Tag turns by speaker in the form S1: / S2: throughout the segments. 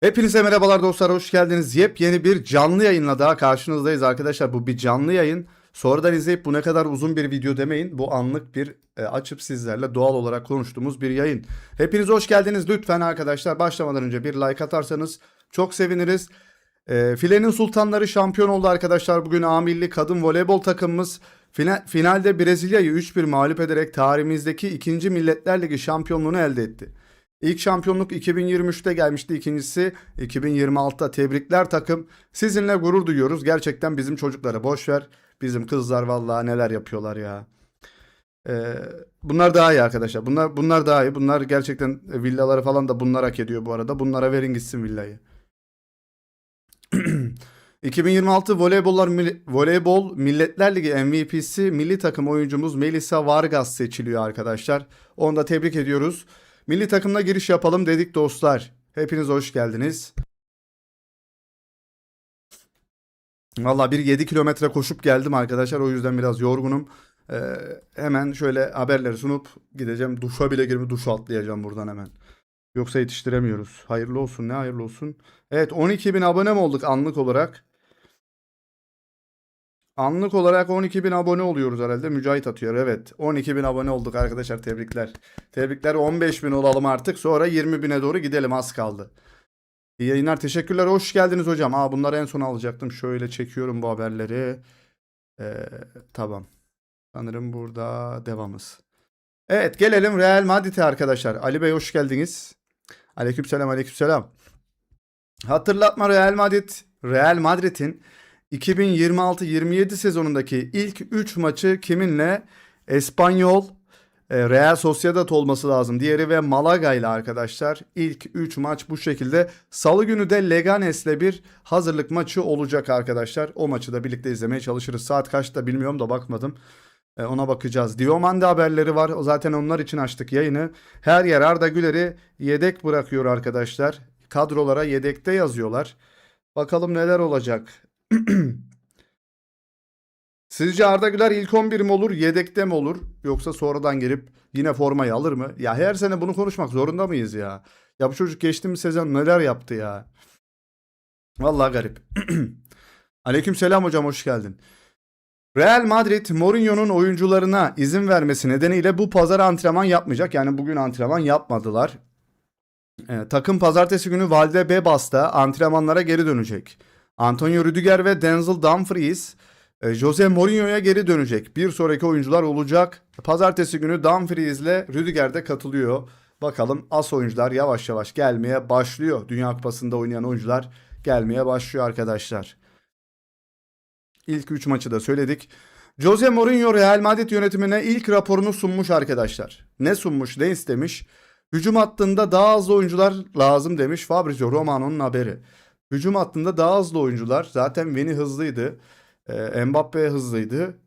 S1: Hepinize merhabalar dostlar, hoş geldiniz. Yepyeni bir canlı yayınla daha karşınızdayız arkadaşlar. Bu bir canlı yayın. Sonradan izleyip bu ne kadar uzun bir video demeyin. Bu anlık bir açıp sizlerle doğal olarak konuştuğumuz bir yayın. Hepiniz hoş geldiniz. Lütfen arkadaşlar başlamadan önce bir like atarsanız çok seviniriz. Filenin Sultanları şampiyon oldu arkadaşlar. Bugün A Milli Kadın Voleybol takımımız finalde Brezilya'yı 3-1 mağlup ederek tarihimizdeki 2. Milletler Ligi şampiyonluğunu elde etti. İlk şampiyonluk 2023'te gelmişti. İkincisi 2026'da. Tebrikler takım. Sizinle gurur duyuyoruz. Gerçekten bizim çocuklara boş ver. Bizim kızlar vallahi neler yapıyorlar ya. Ee, Bunlar daha iyi arkadaşlar. Bunlar daha iyi. Bunlar gerçekten villaları falan da bunlar hak ediyor bu arada. Bunlara verin gitsin villayı. 2026 Voleybol Milletler Ligi MVP'si milli takım oyuncumuz Melissa Vargas seçiliyor arkadaşlar. Onu da tebrik ediyoruz. Milli takımla giriş yapalım dedik dostlar. Hepiniz hoş geldiniz. Valla bir 7 kilometre koşup geldim arkadaşlar. O yüzden biraz yorgunum. Hemen şöyle haberleri sunup gideceğim. Duşa bile girip duşa atlayacağım buradan hemen. Yoksa yetiştiremiyoruz. Hayırlı olsun, ne hayırlı olsun. Evet, 12 bin abone mi olduk anlık olarak? Anlık olarak 12 bin abone oluyoruz herhalde. Mücahit atıyor. Evet. 12 bin abone olduk arkadaşlar. Tebrikler. Tebrikler. 15 bin olalım artık. Sonra 20 bine doğru gidelim. Az kaldı. İyi yayınlar. Teşekkürler. Hoş geldiniz hocam. Bunları en son alacaktım. Şöyle çekiyorum bu haberleri. Ee, tamam. Sanırım burada devamız. Evet, gelelim Real Madrid'e arkadaşlar. Ali Bey hoş geldiniz. Aleykümselam, aleykümselam. Hatırlatma, Real Madrid'in 2026-27 sezonundaki ilk 3 maçı kiminle? Espanyol, Real Sociedad olması lazım. Diğeri ve Malaga ile arkadaşlar. İlk 3 maç bu şekilde. Salı günü de Leganes'le bir hazırlık maçı olacak arkadaşlar. O maçı da birlikte izlemeye çalışırız. Saat kaçta bilmiyorum da bakmadım. Ona bakacağız. Diomande haberleri var. Zaten onlar için açtık yayını. Her yer Arda Güler'i yedek bırakıyor arkadaşlar. Kadrolara yedekte yazıyorlar. Bakalım neler olacak. Sizce Arda Güler ilk 11 mi olur, yedekte mi olur? Yoksa sonradan gelip yine formayı alır mı? Ya her sene bunu konuşmak zorunda mıyız ya? Ya bu çocuk geçtiğimiz sezon neler yaptı ya? Vallahi garip. Aleykümselam hocam, hoş geldin. Real Madrid, Mourinho'nun oyuncularına izin vermesi nedeniyle bu pazar antrenman yapmayacak. Yani bugün antrenman yapmadılar. Takım pazartesi günü Valdebebas'ta antrenmanlara geri dönecek. Antonio Rüdiger ve Denzel Dumfries Jose Mourinho'ya geri dönecek. Bir sonraki oyuncular olacak. Pazartesi günü Dumfries ile Rüdiger de katılıyor. Bakalım as oyuncular yavaş yavaş gelmeye başlıyor. Dünya Kupası'nda oynayan oyuncular gelmeye başlıyor arkadaşlar. İlk 3 maçı da söyledik. Jose Mourinho Real Madrid yönetimine ilk raporunu sunmuş arkadaşlar. Ne sunmuş, ne istemiş? Hücum hattında daha hızlı oyuncular lazım demiş Fabrizio Romano'nun haberi. Hücum hattında daha hızlı oyuncular. Zaten Vini hızlıydı. Mbappe hızlıydı.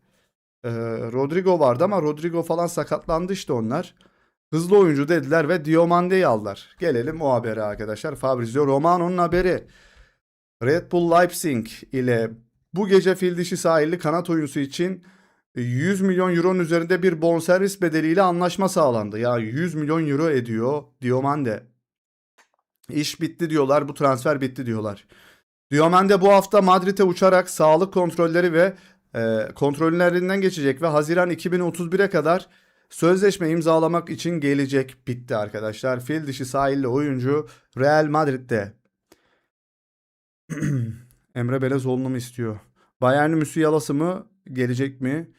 S1: Rodrigo vardı ama Rodrigo falan sakatlandı işte onlar. Hızlı oyuncu dediler ve Diomande'yi aldılar. Gelelim o habere arkadaşlar. Fabrizio Romano'nun haberi. Red Bull Leipzig ile bu gece fil dişi sahilli kanat oyuncusu için 100 milyon euronun üzerinde bir bonservis bedeliyle anlaşma sağlandı. Ya 100 milyon euro ediyor Diomande. İş bitti diyorlar, bu transfer bitti diyorlar. Diomande bu hafta Madrid'e uçarak sağlık kontrolleri ve kontrollerinden geçecek ve Haziran 2031'e kadar sözleşme imzalamak için gelecek. Bitti arkadaşlar. Fil dişi sahilli oyuncu Real Madrid'de. Emre Belezoğlu'nu mu istiyor? Bayern Musiala'sı mı? Gelecek mi?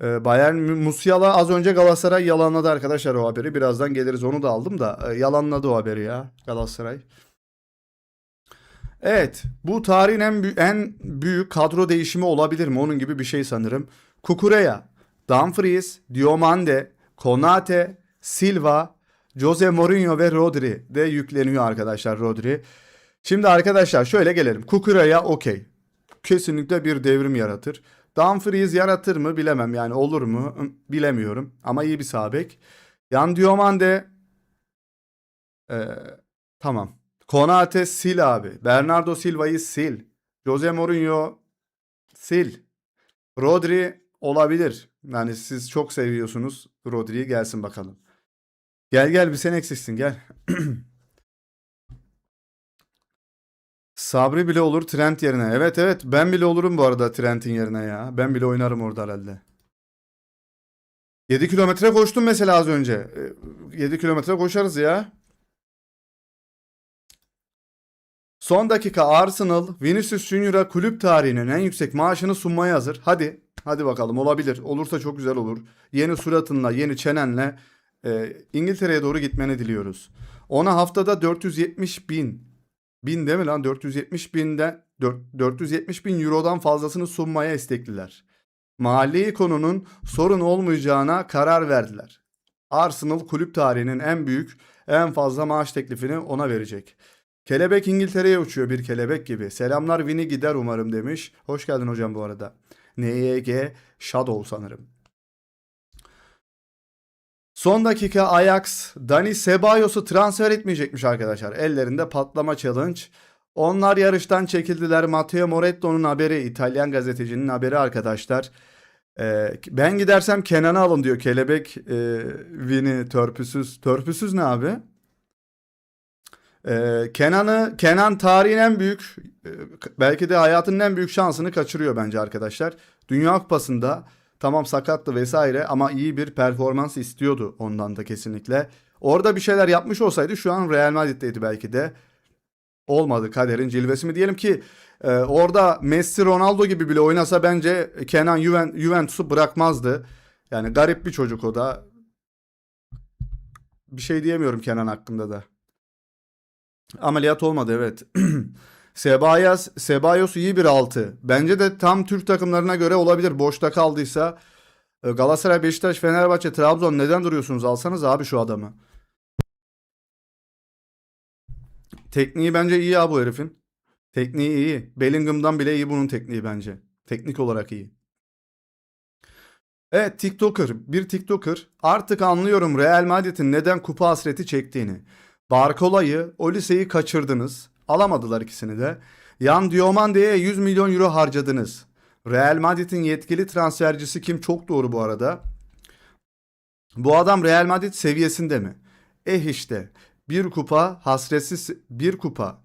S1: Bayern Musiala az önce Galatasaray yalanladı arkadaşlar o haberi. Birazdan geliriz, onu da aldım da yalanladı o haberi ya Galatasaray. Evet, bu tarihin en büyük kadro değişimi olabilir mi? Onun gibi bir şey sanırım. Cucurella, Dumfries, Diomande, Konate, Silva, Jose Mourinho ve Rodri de yükleniyor arkadaşlar, Rodri. Şimdi arkadaşlar şöyle gelelim. Cucurella okey. Kesinlikle bir devrim yaratır. Dumfries yaratır mı bilemem, yani olur mu bilemiyorum. Ama iyi bir sağ bek. Yan Diomande ee, tamam. Konate sil abi. Bernardo Silva'yı sil. Jose Mourinho sil. Rodri olabilir. Yani siz çok seviyorsunuz Rodri'yi, gelsin bakalım. Gel gel, bir sen eksiksin, gel. Sabri bile olur Trent yerine. Evet evet, ben bile olurum bu arada Trent'in yerine ya. Ben bile oynarım orada herhalde. 7 kilometre koştum mesela az önce. 7 kilometre koşarız ya. Son dakika Arsenal, Vinicius Junior'a kulüp tarihinin en yüksek maaşını sunmaya hazır. Hadi, hadi bakalım, olabilir. Olursa çok güzel olur. Yeni suratınla, yeni çenenle İngiltere'ye doğru gitmeni diliyoruz. Ona haftada 470 bin değil mi lan? 470 binden 470 bin eurodan fazlasını sunmaya istekliler. Mali konunun sorun olmayacağına karar verdiler. Arsenal kulüp tarihinin en büyük, en fazla maaş teklifini ona verecek. Kelebek İngiltere'ye uçuyor bir kelebek gibi. Selamlar Vini gider umarım demiş. Hoş geldin hocam bu arada. NYG Shadow sanırım. Son dakika Ajax Dani Cebalos'u transfer etmeyecekmiş arkadaşlar. Ellerinde patlama challenge. Onlar yarıştan çekildiler. Matteo Moretto'nun haberi, İtalyan gazetecinin haberi arkadaşlar. Ben gidersem Kenan'ı alın diyor. Kelebek Vini törpüsüz. Törpüsüz ne abi? Kenan tarihin en büyük, belki de hayatının en büyük şansını kaçırıyor bence arkadaşlar. Dünya Kupası'nda tamam sakattı vesaire ama iyi bir performans istiyordu ondan da kesinlikle. Orada bir şeyler yapmış olsaydı şu an Real Madrid'deydi belki de. Olmadı, kaderin cilvesi mi diyelim ki orada Messi Ronaldo gibi bile oynasa bence Kenan Juventus'u bırakmazdı. Yani garip bir çocuk o da. Bir şey diyemiyorum Kenan hakkında da. Ameliyat olmadı evet. Ceballos iyi bir altı. Bence de tam Türk takımlarına göre olabilir. Boşta kaldıysa Galatasaray, Beşiktaş, Fenerbahçe, Trabzon neden duruyorsunuz? Alsanız abi şu adamı. Tekniği bence iyi ya bu herifin. Tekniği iyi. Bellingham'dan bile iyi bunun tekniği bence. Teknik olarak iyi. Evet, bir TikToker. Artık anlıyorum Real Madrid'in neden kupa hasreti çektiğini. Barkola'yı, Olise'yi kaçırdınız. Alamadılar ikisini de. Yan Diomande'ye 100 milyon euro harcadınız. Real Madrid'in yetkili transfercisi kim? Çok doğru bu arada. Bu adam Real Madrid seviyesinde mi? İşte bir kupa hasretsiz bir kupa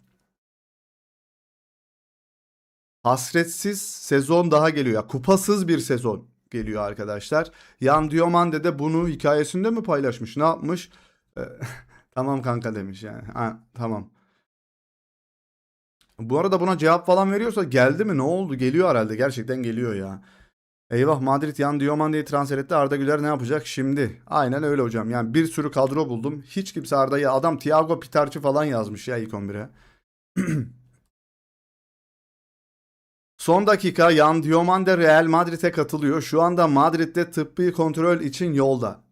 S1: hasretsiz sezon daha geliyor. Ya, kupasız bir sezon geliyor arkadaşlar. Yan Diomande de bunu hikayesinde mi paylaşmış? Ne yapmış? Ee, tamam kanka demiş yani. Ha, tamam. Bu arada buna cevap falan veriyorsa geldi mi? Ne oldu? Geliyor herhalde. Gerçekten geliyor ya. Eyvah, Madrid Yan Diomande'yi transfer etti. Arda Güler ne yapacak şimdi? Aynen öyle hocam. Yani bir sürü kadro buldum. Hiç kimse Arda'yı, adam Thiago Pitarçı falan yazmış ya ilk 11'e. Son dakika Yan Diomande Real Madrid'e katılıyor. Şu anda Madrid'de tıbbi kontrol için yolda.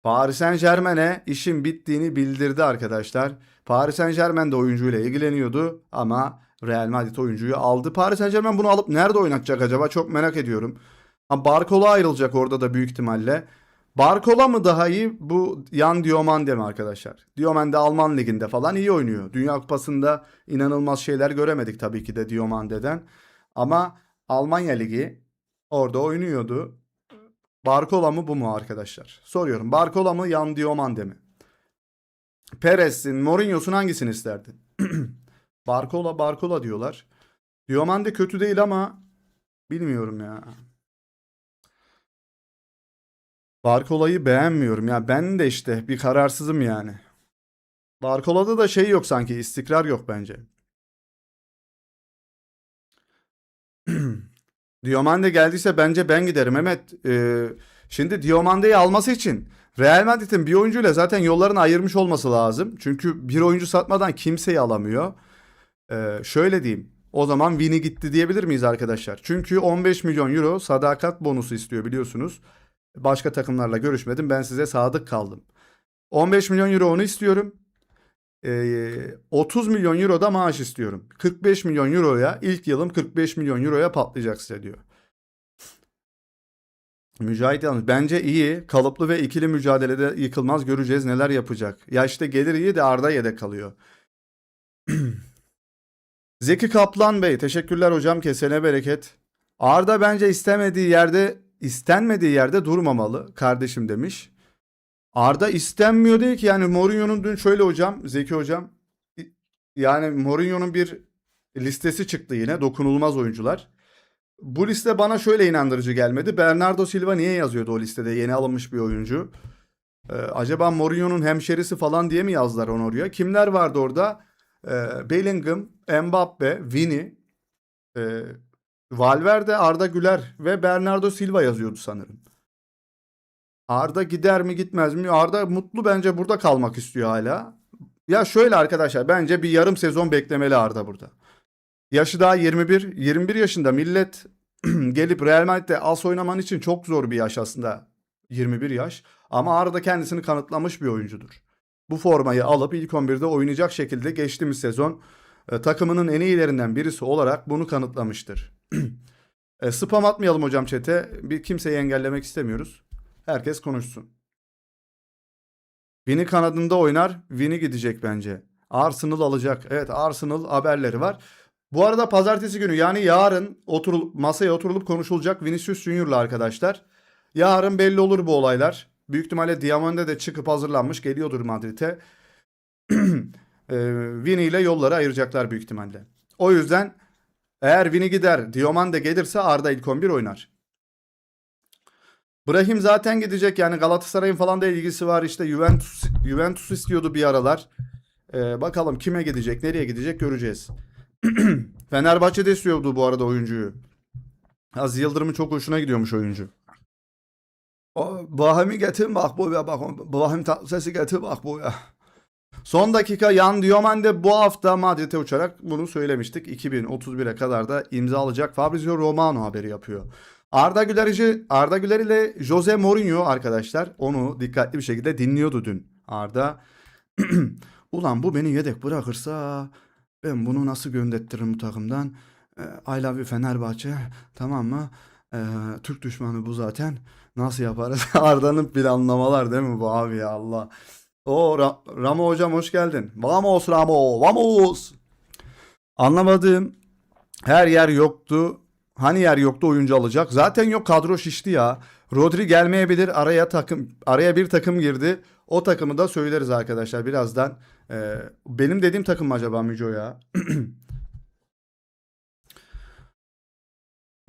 S1: Paris Saint-Germain'e işin bittiğini bildirdi arkadaşlar. Paris Saint-Germain de oyuncuyla ilgileniyordu ama Real Madrid oyuncuyu aldı. Paris Saint-Germain bunu alıp nerede oynatacak acaba? Çok merak ediyorum. Ha, Barcola ayrılacak orada da büyük ihtimalle. Barcola mı daha iyi, bu Yan Diomande mi arkadaşlar? Diomande Alman liginde falan iyi oynuyor. Dünya Kupası'nda inanılmaz şeyler göremedik tabii ki de Diomande'den. Ama Almanya Ligi orada oynuyordu. Barcola mı bu mu arkadaşlar? Soruyorum. Barcola mı Yan Diomande mi? Perez'in, Mourinho'sun hangisini isterdin? Barcola diyorlar. Diomande kötü değil ama bilmiyorum ya. Barcola'yı beğenmiyorum ya. Ben de işte bir kararsızım yani. Barcola'da da şey yok sanki. İstikrar yok bence. Diomande geldiyse bence ben giderim. Mehmet, şimdi Diomande'yi alması için Real Madrid'in bir oyuncuyla zaten yollarını ayırmış olması lazım. Çünkü bir oyuncu satmadan kimseyi alamıyor. Şöyle diyeyim. O zaman Vini gitti diyebilir miyiz arkadaşlar? Çünkü 15 milyon euro sadakat bonusu istiyor biliyorsunuz. Başka takımlarla görüşmedim. Ben size sadık kaldım. 15 milyon euro onu istiyorum. 30 milyon euro da maaş istiyorum. 45 milyon euroya, ilk yılım 45 milyon euroya patlayacak size diyor. Mücahit yalnız bence iyi. Kalıplı ve ikili mücadelede yıkılmaz, göreceğiz neler yapacak. Ya işte gelir iyi de Arda yedek kalıyor. Zeki Kaplan Bey teşekkürler hocam, kesene bereket. Arda bence istenmediği yerde durmamalı kardeşim demiş. Arda istenmiyor değil ki, yani Mourinho'nun dün şöyle hocam, Zeki hocam, yani Mourinho'nun bir listesi çıktı yine, dokunulmaz oyuncular. Bu liste bana şöyle inandırıcı gelmedi. Bernardo Silva niye yazıyordu o listede? Yeni alınmış bir oyuncu. Acaba Mourinho'nun hemşerisi falan diye mi yazdılar onu oraya? Kimler vardı orada? Bellingham, Mbappe, Vini, e, Valverde, Arda Güler ve Bernardo Silva yazıyordu sanırım. Arda gider mi gitmez mi? Arda mutlu, bence burada kalmak istiyor hala. Ya şöyle arkadaşlar, bence bir yarım sezon beklemeli Arda burada. Yaşı daha 21. 21 yaşında millet gelip Real Madrid'de as oynaman için çok zor bir yaş aslında. 21 yaş. Ama Arda kendisini kanıtlamış bir oyuncudur. Bu formayı alıp ilk 11'de oynayacak şekilde geçtiğimiz sezon takımının en iyilerinden birisi olarak bunu kanıtlamıştır. Spam atmayalım hocam chat'e. Bir kimseyi engellemek istemiyoruz. Herkes konuşsun. Vini kanadında oynar. Vini gidecek bence. Arsenal alacak. Evet, Arsenal haberleri var. Bu arada pazartesi günü, yani yarın masaya oturulup konuşulacak Vinicius Junior'la arkadaşlar. Yarın belli olur bu olaylar. Büyük ihtimalle Diamande de çıkıp hazırlanmış geliyordur Madrid'e. Vini ile yolları ayıracaklar büyük ihtimalle. O yüzden eğer Vini gider, Diamande gelirse Arda ilk 11 oynar. Brahim zaten gidecek, yani Galatasaray'ın falan da ilgisi var, işte Juventus istiyordu bir aralar. Bakalım kime gidecek, nereye gidecek göreceğiz. Fenerbahçe de istiyordu bu arada oyuncuyu. Aziz Yıldırım'ın çok hoşuna gidiyormuş oyuncu. Brahim'i getir bak buraya, bak. Brahim Tatlıses'i getir bak buraya. Son dakika Yan Diomande bu hafta Madrid'e uçarak, bunu söylemiştik. 2031'e kadar da imza alacak. Fabrizio Romano haberi yapıyor. Arda Güler ile Jose Mourinho arkadaşlar, onu dikkatli bir şekilde dinliyordu dün. Arda ulan bu beni yedek bırakırsa ben bunu nasıl göndertirim bu takımdan? I love you Fenerbahçe, tamam mı? Türk düşmanı bu zaten. Nasıl yaparız? Arda'nın planlamalar değil mi bu abi, ya Allah. Ramo hocam hoş geldin. Vamos Ramo, vamos. Anlamadığım, her yer yoktu. Hani yer yoktu oyuncu alacak. Zaten yok, kadro şişti ya. Rodri gelmeyebilir. Araya bir takım girdi. O takımı da söyleriz arkadaşlar birazdan. Benim dediğim takım mı acaba Müco ya?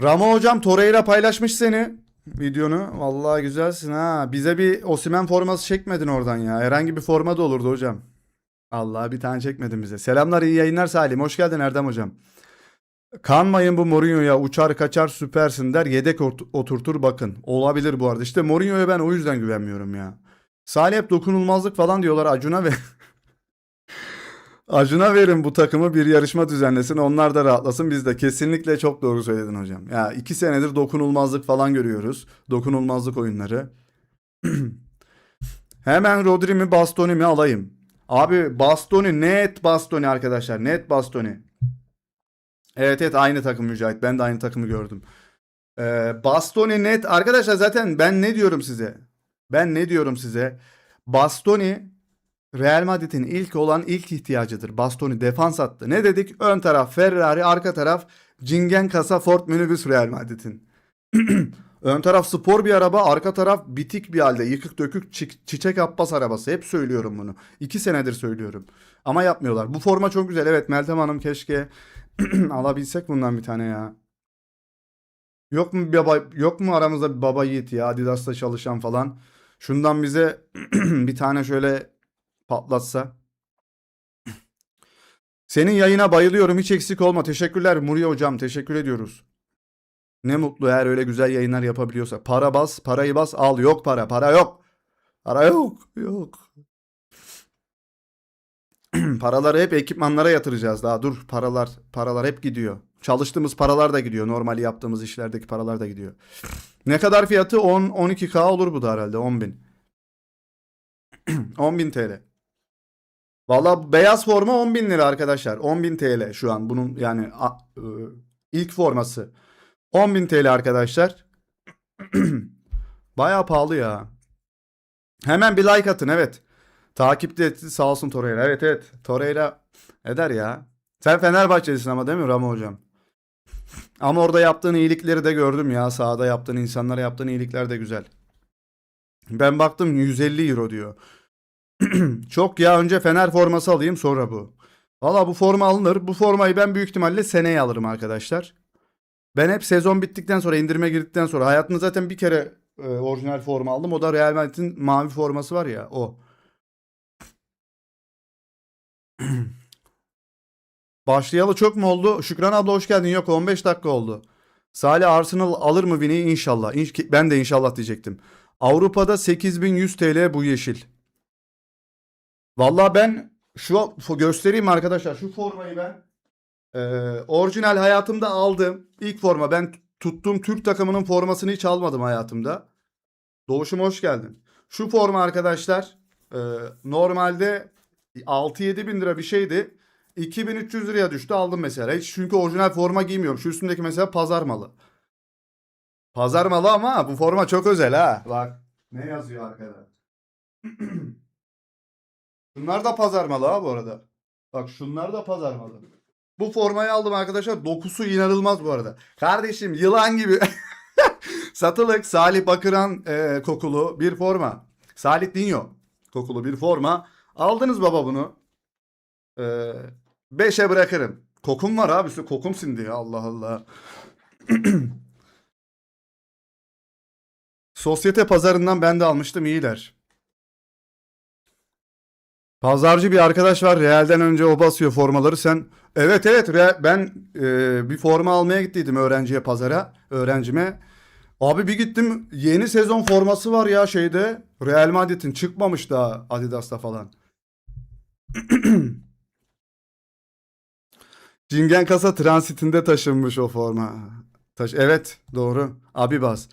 S1: Ramo hocam Torreira paylaşmış seni videonu. Vallahi güzelsin ha. Bize bir Osimhen forması çekmedin oradan ya. Herhangi bir forma da olurdu hocam. Allah, bir tane çekmedin bize. Selamlar, iyi yayınlar Salim. Hoş geldin Erdem hocam. Kanmayın bu Mourinho'ya, uçar kaçar süpersin der, yedek oturtur bakın. Olabilir bu arada. İşte Mourinho'ya ben o yüzden güvenmiyorum ya. Salih hep dokunulmazlık falan diyorlar, Acun'a ve Acun'a verin bu takımı, bir yarışma düzenlesin, onlar da rahatlasın, biz de. Kesinlikle çok doğru söyledin hocam. Ya 2 senedir dokunulmazlık falan görüyoruz. Dokunulmazlık oyunları. Hemen Rodri mi Bastoni mi alayım? Abi Bastoni, net Bastoni arkadaşlar, net Bastoni. Evet evet, aynı takım Mücahit. Ben de aynı takımı gördüm. Bastoni net. Arkadaşlar zaten ben ne diyorum size? Ben ne diyorum size? Bastoni Real Madrid'in ilk ihtiyacıdır. Bastoni defans attı. Ne dedik? Ön taraf Ferrari, arka taraf Cingen kasa Ford minibüs Real Madrid'in. Ön taraf spor bir araba, arka taraf bitik bir halde yıkık dökük çiçek Abbas arabası. Hep söylüyorum bunu. 2 senedir söylüyorum. Ama yapmıyorlar. Bu forma çok güzel. Evet Meltem Hanım, keşke alabilsek bundan bir tane ya. Yok mu aramızda bir baba yiğit ya, Adidas'ta çalışan falan. Şundan bize bir tane şöyle patlatsa. Senin yayına bayılıyorum, hiç eksik olma. Teşekkürler Muri hocam, teşekkür ediyoruz. Ne mutlu eğer öyle güzel yayınlar yapabiliyorsa. Para bas, parayı bas, al. Yok para yok. Para yok, yok. Paraları hep ekipmanlara yatıracağız daha. Dur, paralar hep gidiyor. Çalıştığımız paralar da gidiyor. Normali yaptığımız işlerdeki paralar da gidiyor. Ne kadar fiyatı? 12K olur bu da herhalde, 10.000. 10.000 TL. Valla beyaz forma 10.000 lira arkadaşlar. 10.000 TL şu an bunun, yani ilk forması. 10.000 TL arkadaşlar. Bayağı pahalı ya. Hemen bir like atın, evet. Takipte etti sağ olsun Torreira. Evet evet, Torreira eder ya. Sen Fenerbahçelisin ama, değil mi Ramo hocam? Ama orada yaptığın iyilikleri de gördüm ya. Sahada yaptığın, insanlara yaptığın iyilikler de güzel. Ben baktım 150 euro diyor. Çok ya, önce Fener forması alayım sonra bu. Valla bu forma alınır. Bu formayı ben büyük ihtimalle seneye alırım arkadaşlar. Ben hep sezon bittikten sonra, indirime girdikten sonra, hayatımda zaten bir kere orijinal forma aldım. O da Real Madrid'in mavi forması var ya, o. Başlayalı çok mu oldu? Şükran abla hoş geldin. Yok, 15 dakika oldu. Salih, Arsenal alır mı Vini'yi? İnşallah. Ben de inşallah diyecektim. Avrupa'da 8100 TL bu yeşil. Valla ben göstereyim arkadaşlar. Şu formayı ben orijinal hayatımda aldım. İlk forma. Ben tuttuğum Türk takımının formasını hiç almadım hayatımda. Doğuşum hoş geldin. Şu forma arkadaşlar normalde 6-7 bin lira bir şeydi. 2300 liraya düştü, aldım mesela. Hiç, çünkü orijinal forma giymiyorum. Şu üstümdeki mesela pazar malı. Pazar malı ama bu forma çok özel ha. Bak ne yazıyor arkada. Şunlar da pazar malı ha bu arada. Bak şunlar da pazar malı. Bu formayı aldım arkadaşlar. Dokusu inanılmaz bu arada. Kardeşim yılan gibi. Satılık Salih Bakıran kokulu bir forma. Salih Dinyo kokulu bir forma. Aldınız baba bunu. 5'e bırakırım. Kokum var abi. Kokum sindi ya, Allah Allah. Sosyete pazarından ben de almıştım, iyiler. Pazarcı bir arkadaş var. Real'den önce o basıyor formaları. Sen, evet evet, ben bir forma almaya gittiydim öğrenciye, pazara. Öğrencime. Abi bir gittim, yeni sezon forması var ya şeyde. Real Madrid'in çıkmamış daha Adidas'ta falan. Cingen Kasa transitinde taşınmış o forma. Evet, doğru. Abibas.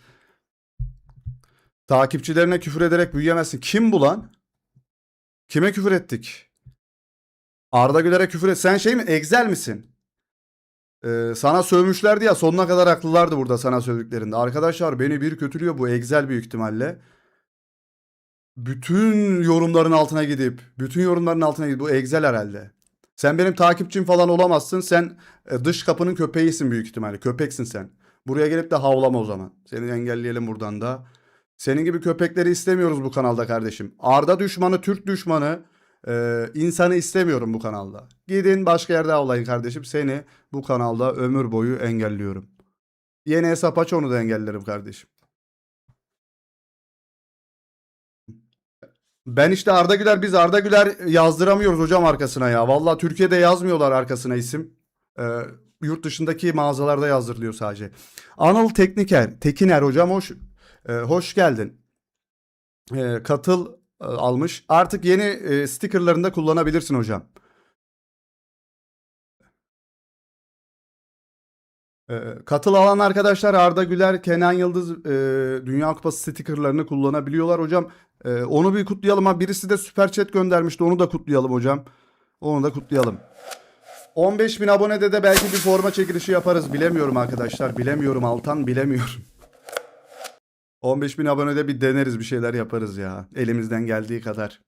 S1: Takipçilerine küfür ederek büyüyemezsin. Kim bu lan? Kime küfür ettik? Arda Güler'e küfür et. Sen şey mi? Egzel misin? Sana sövmüşlerdi ya, sonuna kadar haklılardı burada sana sövdüklerinde. Arkadaşlar beni bir kötülüyor bu Egzel büyük ihtimalle. Bütün yorumların altına gidip bu Egzel herhalde. Sen benim takipçim falan olamazsın. Sen dış kapının köpeğisin büyük ihtimalle. Köpeksin sen. Buraya gelip de havlama o zaman. Seni engelleyelim buradan da. Senin gibi köpekleri istemiyoruz bu kanalda kardeşim. Arda düşmanı, Türk düşmanı, insanı istemiyorum bu kanalda. Gidin başka yerde avlayın kardeşim. Seni bu kanalda ömür boyu engelliyorum. Yeni hesap aç, onu da engellerim kardeşim. Ben işte biz Arda Güler yazdıramıyoruz hocam arkasına ya. Vallahi Türkiye'de yazmıyorlar arkasına isim. Ee, Yurt dışındaki mağazalarda yazdırılıyor sadece. Anıl Tekiner hocam hoş geldin. Katıl almış. Artık yeni stickerlarını da kullanabilirsin hocam. Katıl alan arkadaşlar Arda Güler, Kenan Yıldız Dünya Kupası stickerlarını kullanabiliyorlar hocam. Onu bir kutlayalım ha. Birisi de süper chat göndermişti. Onu da kutlayalım hocam. Onu da kutlayalım. 15 bin abonede de belki bir forma çekilişi yaparız. Bilemiyorum arkadaşlar. Bilemiyorum Altan, bilemiyorum. 15 bin abonede bir deneriz, bir şeyler yaparız ya. Elimizden geldiği kadar.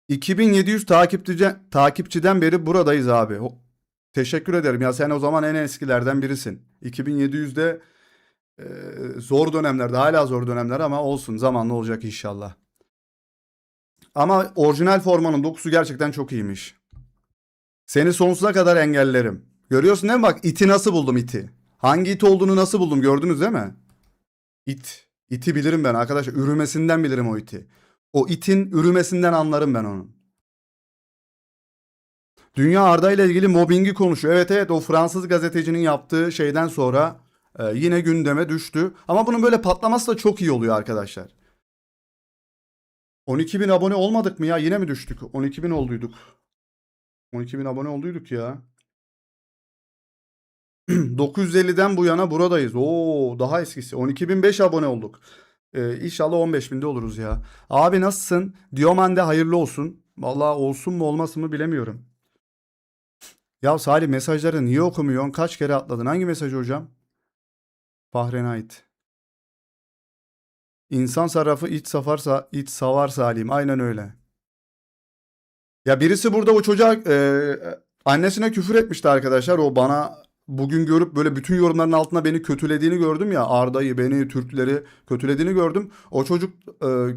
S1: 2700 takipçiden beri buradayız abi. Teşekkür ederim ya, sen o zaman en eskilerden birisin. 2700'de zor dönemlerde, hala zor dönemler ama olsun, zamanla olacak inşallah. Ama orijinal formanın dokusu gerçekten çok iyiymiş. Seni sonsuza kadar engellerim. Görüyorsun değil mi, bak iti nasıl buldum, iti. Hangi it olduğunu nasıl buldum, gördünüz değil mi? İt. İti bilirim ben arkadaşlar, ürümesinden bilirim o iti. O itin ürümesinden anlarım ben onu. Dünya Arda ile ilgili mobbingi konuşuyor. Evet evet, o Fransız gazetecinin yaptığı şeyden sonra yine gündeme düştü. Ama bunun böyle patlaması da çok iyi oluyor arkadaşlar. 12 bin abone olmadık mı ya? Yine mi düştük? 12 bin olduyduk. 12 bin abone olduyduk ya. 950'den bu yana buradayız. Oo, daha eskisi. 12.005 abone olduk. İnşallah 15 binde oluruz ya. Abi nasılsın? Dioman'de hayırlı olsun. Vallahi olsun mu olmasın mı bilemiyorum. Ya Salih, mesajları niye okumuyorsun? Kaç kere atladın? Hangi mesajı hocam? Fahrene ait. İnsan sarrafı iç savar Salim. Aynen öyle. Ya birisi burada o çocuğa annesine küfür etmişti arkadaşlar. O bana bugün görüp böyle bütün yorumların altına beni kötülediğini gördüm ya. Arda'yı, beni, Türkleri kötülediğini gördüm. O çocuk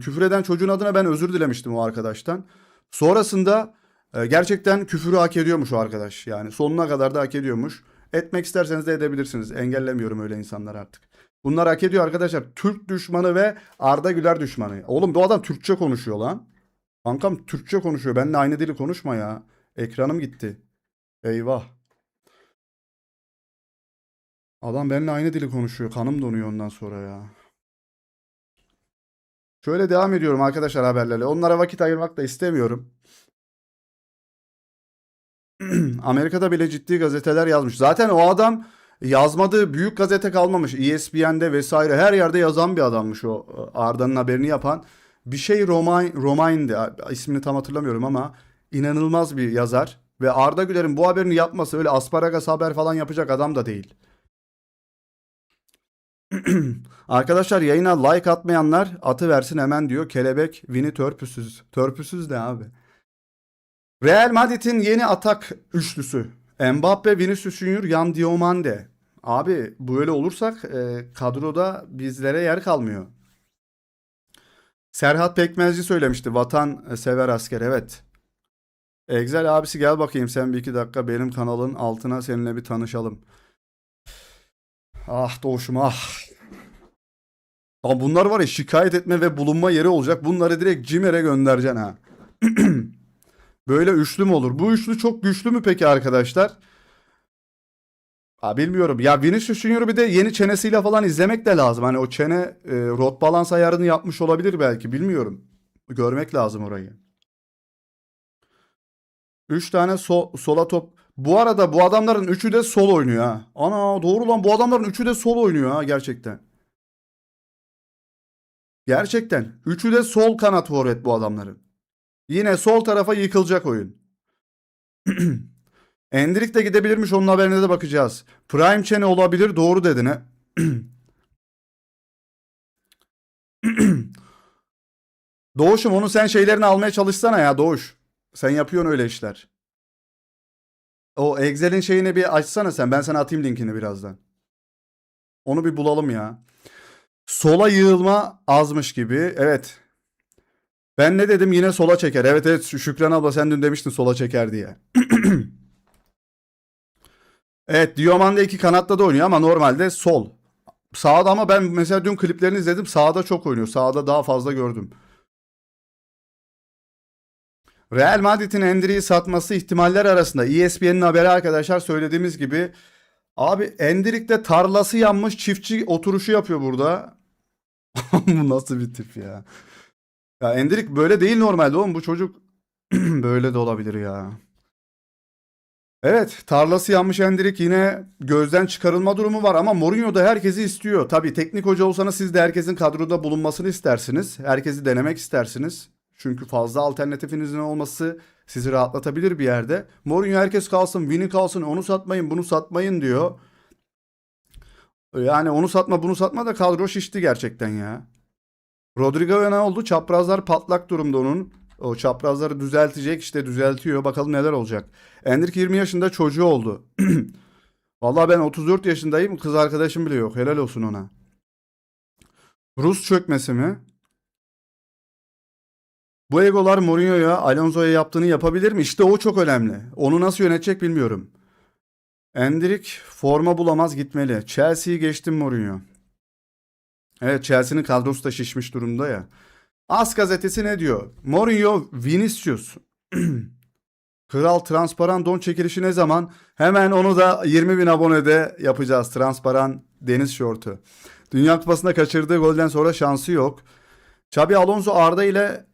S1: küfür eden çocuğun adına ben özür dilemiştim o arkadaştan. Sonrasında gerçekten küfürü hak ediyormuş o arkadaş. Yani sonuna kadar da hak ediyormuş. Etmek isterseniz de edebilirsiniz. Engellemiyorum öyle insanlar artık. Bunlar hak ediyor arkadaşlar. Türk düşmanı ve Arda Güler düşmanı. Oğlum bu adam Türkçe konuşuyor lan. Kankam Türkçe konuşuyor. Benimle aynı dili konuşma ya. Ekranım gitti. Eyvah. Adam benimle aynı dili konuşuyor. Kanım donuyor ondan sonra ya. Şöyle devam ediyorum arkadaşlar haberlerle. Onlara vakit ayırmak da istemiyorum. Amerika'da bile ciddi gazeteler yazmış. Zaten o adam yazmadığı büyük gazete kalmamış. ESPN'de vesaire her yerde yazan bir adammış o Arda'nın haberini yapan. Bir şey Romain'di. İsmini tam hatırlamıyorum ama inanılmaz bir yazar. Ve Arda Güler'in bu haberini yapması öyle asparagas haber falan yapacak adam da değil. Arkadaşlar yayına like atmayanlar atı versin hemen diyor. Kelebek Vini törpüsüz. Törpüsüz de abi. Real Madrid'in yeni atak üçlüsü. Mbappe, Vinicius Junior, Yan Diomande. Abi böyle olursak kadroda bizlere yer kalmıyor. Serhat Pekmezci söylemişti. Vatan sever asker. Evet. Egzel abisi gel bakayım sen bir iki dakika benim kanalın altına seninle bir tanışalım. Ah Doğuş'um ah. Ama bunlar var ya şikayet etme ve bulunma yeri olacak. Bunları direkt CİMER'e göndereceksin ha. Böyle üçlü mü olur? Bu üçlü çok güçlü mü peki arkadaşlar? Ha, bilmiyorum. Ya Vinicius Junior'u bir de yeni çenesiyle falan izlemek de lazım. Hani o çene rot balans ayarını yapmış olabilir belki. Bilmiyorum. Görmek lazım orayı. 3 tane sola top. Bu arada bu adamların üçü de sol oynuyor ha. Ana doğru lan bu adamların üçü de sol oynuyor ha gerçekten. Gerçekten. Üçü de sol kanat forvet bu adamların. Yine sol tarafa yıkılacak oyun. Endrick de gidebilirmiş onun haberine de bakacağız. Prime çene olabilir doğru dedin he. Doğuş'um onu sen şeylerini almaya çalışsana ya Doğuş. Sen yapıyorsun öyle işler. O Excel'in şeyini bir açsana sen. Ben sana atayım linkini birazdan. Onu bir bulalım ya. Sola yığılma azmış gibi. Evet. Ben ne dedim yine sola çeker. Evet evet Şükran abla sen dün demiştin sola çeker diye. Evet Diomande iki kanatta da oynuyor ama normalde sol. Sağda ama ben mesela dün kliplerini izledim. Sağda çok oynuyor. Sağda daha fazla gördüm. Real Madrid'in Endrick'i satması ihtimaller arasında. ESPN'in haberi arkadaşlar söylediğimiz gibi. Abi Endrick de tarlası yanmış çiftçi oturuşu yapıyor burada. Bu nasıl bir tip ya? Ya Endrick böyle değil normalde oğlum. Bu çocuk böyle de olabilir ya. Evet, tarlası yanmış Endrick yine gözden çıkarılma durumu var ama Mourinho da herkesi istiyor. Tabii teknik hoca olsanız siz de herkesin kadroda bulunmasını istersiniz. Herkesi denemek istersiniz. Çünkü fazla alternatifinizin olması sizi rahatlatabilir bir yerde. Mourinho herkes kalsın, Vini kalsın, onu satmayın, bunu satmayın diyor. Yani onu satma, bunu satma da kadro şişti gerçekten ya. Rodrigo'ya ne oldu? Çaprazlar patlak durumda onun. O çaprazları düzeltecek işte düzeltiyor. Bakalım neler olacak. Endrick 20 yaşında çocuğu oldu. Vallahi ben 34 yaşındayım. Kız arkadaşım bile yok. Helal olsun ona. Rus çökmesi mi? Bu egolar Mourinho'ya, Alonso'ya yaptığını yapabilir mi? İşte o çok önemli. Onu nasıl yönetecek bilmiyorum. Endrick forma bulamaz gitmeli. Chelsea'yi geçtim Mourinho. Evet Chelsea'nin kadrosu da şişmiş durumda ya. As gazetesi ne diyor? Mourinho Vinicius. Kral transparan don çekilişi ne zaman? Hemen onu da 20 bin abonede yapacağız. Transparan deniz şortu. Dünya Kupası'nda kaçırdığı golden sonra şansı yok. Xabi Alonso Arda ile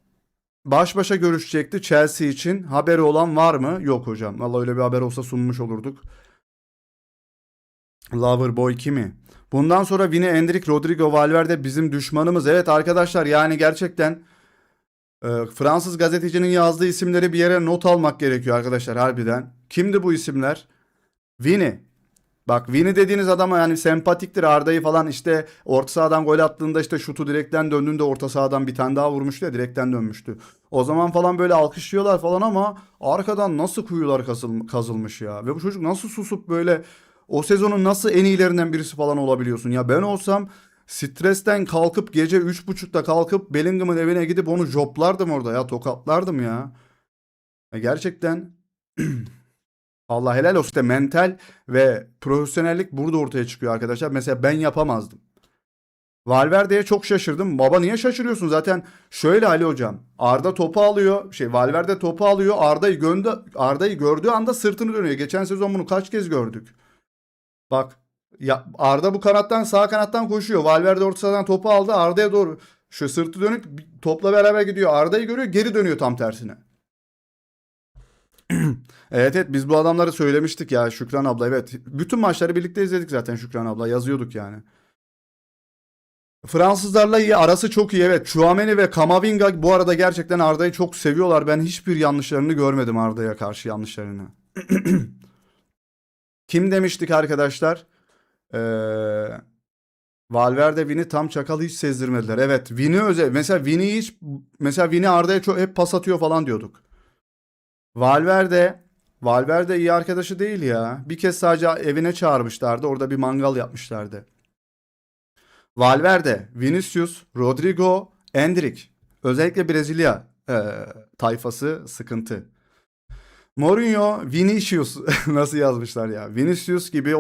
S1: baş başa görüşecekti Chelsea için. Haberi olan var mı? Yok hocam. Vallahi öyle bir haber olsa sunmuş olurduk. Loverboy kimi? Bundan sonra Vini, Endrick, Rodrigo, Valverde bizim düşmanımız. Evet arkadaşlar yani gerçekten Fransız gazetecinin yazdığı isimleri bir yere not almak gerekiyor arkadaşlar harbiden. Kimdi bu isimler? Vini. Bak Vini dediğiniz adama yani sempatiktir. Arda'yı falan işte orta sahadan gol attığında işte şutu direkten döndüğünde orta sahadan bir tane daha vurmuştu ya direkten dönmüştü. O zaman falan böyle alkışlıyorlar falan ama arkadan nasıl kuyular kazılmış ya. Ve bu çocuk nasıl susup böyle o sezonun nasıl en iyilerinden birisi falan olabiliyorsun. Ya ben olsam stresten kalkıp gece 3.30'da kalkıp Bellingham'ın evine gidip onu joplardım orada ya tokatlardım ya. Gerçekten Allah helal olsun. İşte mental ve profesyonellik burada ortaya çıkıyor arkadaşlar. Mesela ben yapamazdım. Valverde'ye çok şaşırdım. Baba niye şaşırıyorsun? Zaten şöyle Ali hocam. Arda topu alıyor. Valverde topu alıyor. Arda'yı gördüğü anda sırtını dönüyor. Geçen sezon bunu kaç kez gördük? Bak ya Arda bu kanattan sağ kanattan koşuyor. Valverde orta sahadan topu aldı. Arda'ya doğru şu sırtı dönük topla beraber gidiyor. Arda'yı görüyor, geri dönüyor tam tersine. Evet evet, biz bu adamları söylemiştik ya Şükran abla, evet. Bütün maçları birlikte izledik zaten Şükran abla, yazıyorduk yani. Fransızlarla iyi, arası çok iyi, evet. Chouameni ve Kamavinga bu arada gerçekten Arda'yı çok seviyorlar. Ben hiçbir yanlışlarını görmedim, Arda'ya karşı yanlışlarını. Kim demiştik arkadaşlar? Ee, Valverde Vini tam çakal, hiç sezdirmediler. Evet, Vini özel. Mesela Vini Arda'ya çok hep pas atıyor falan diyorduk. Valverde Valverde iyi arkadaşı değil ya. Bir kez sadece evine çağırmışlardı. Orada bir mangal yapmışlardı. Valverde, Vinicius, Rodrigo, Endrick. Özellikle Brezilya tayfası sıkıntı. Mourinho, Vinicius nasıl yazmışlar ya? Vinicius gibi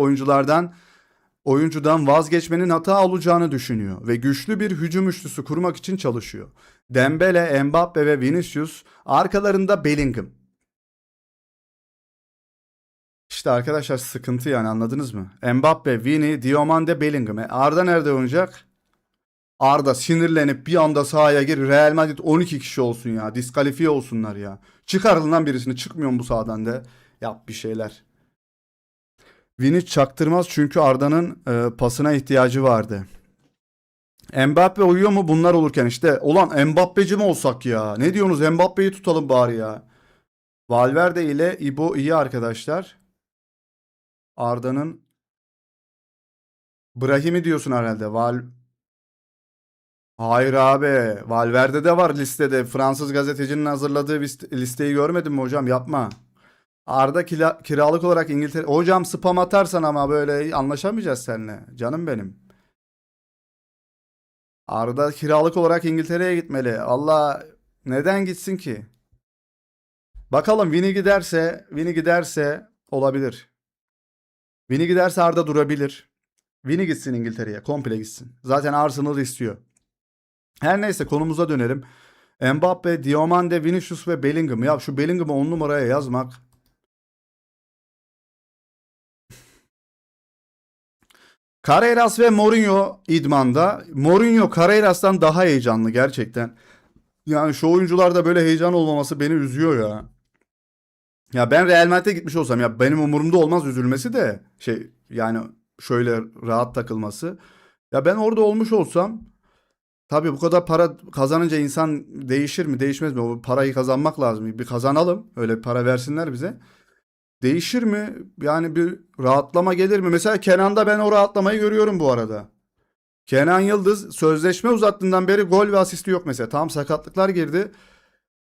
S1: oyuncudan vazgeçmenin hata olacağını düşünüyor ve güçlü bir hücum üçlüsü kurmak için çalışıyor. Dembele, Mbappe ve Vinicius, arkalarında Bellingham. İşte arkadaşlar sıkıntı yani, anladınız mı? Mbappe, Vini, Diomande, Bellingham. Arda nerede oynayacak? Arda sinirlenip bir anda sahaya gir. Real Madrid 12 kişi olsun ya. Diskalifiye olsunlar ya. Çıkarın birisini. Çıkmıyorum bu sahadan de. Yap bir şeyler. Vini çaktırmaz çünkü Arda'nın pasına ihtiyacı vardı. Mbappe uyuyor mu bunlar olurken işte. Ulan Mbappe'ci mi olsak ya? Ne diyorsunuz? Mbappe'yi tutalım bari ya. Valverde ile Ibo iyi arkadaşlar. Arda'nın Brahim'i diyorsun herhalde. Hayır abi. Valverde de var listede. Fransız gazetecinin hazırladığı listeyi görmedin mi hocam? Yapma. Arda kiralık olarak İngiltere. Hocam spam atarsan ama böyle anlaşamayacağız seninle. Canım benim. Arda kiralık olarak İngiltere'ye gitmeli. Allah, neden gitsin ki? Bakalım, Vini giderse olabilir. Vini giderse Arda durabilir. Vini gitsin İngiltere'ye. Komple gitsin. Zaten Arsenal istiyor. Her neyse, konumuza dönelim. Mbappe, Diomande, Vinicius ve Bellingham. Ya şu Bellingham'ı 10 numaraya yazmak. Carreras ve Mourinho idmanda. Mourinho Carreras'tan daha heyecanlı gerçekten. Yani şu oyuncularda böyle heyecan olmaması beni üzüyor ya. Ya ben Real Madrid'e gitmiş olsam, ya benim umurumda olmaz üzülmesi de yani şöyle rahat takılması. Ya ben orada olmuş olsam, tabii bu kadar para kazanınca insan değişir mi değişmez mi? O parayı kazanmak lazım. Bir kazanalım. Öyle bir para versinler bize. Değişir mi? Yani bir rahatlama gelir mi? Mesela Kenan'da ben o rahatlamayı görüyorum bu arada. Kenan Yıldız sözleşme uzattığından beri gol ve asisti yok mesela. Tam sakatlıklar girdi.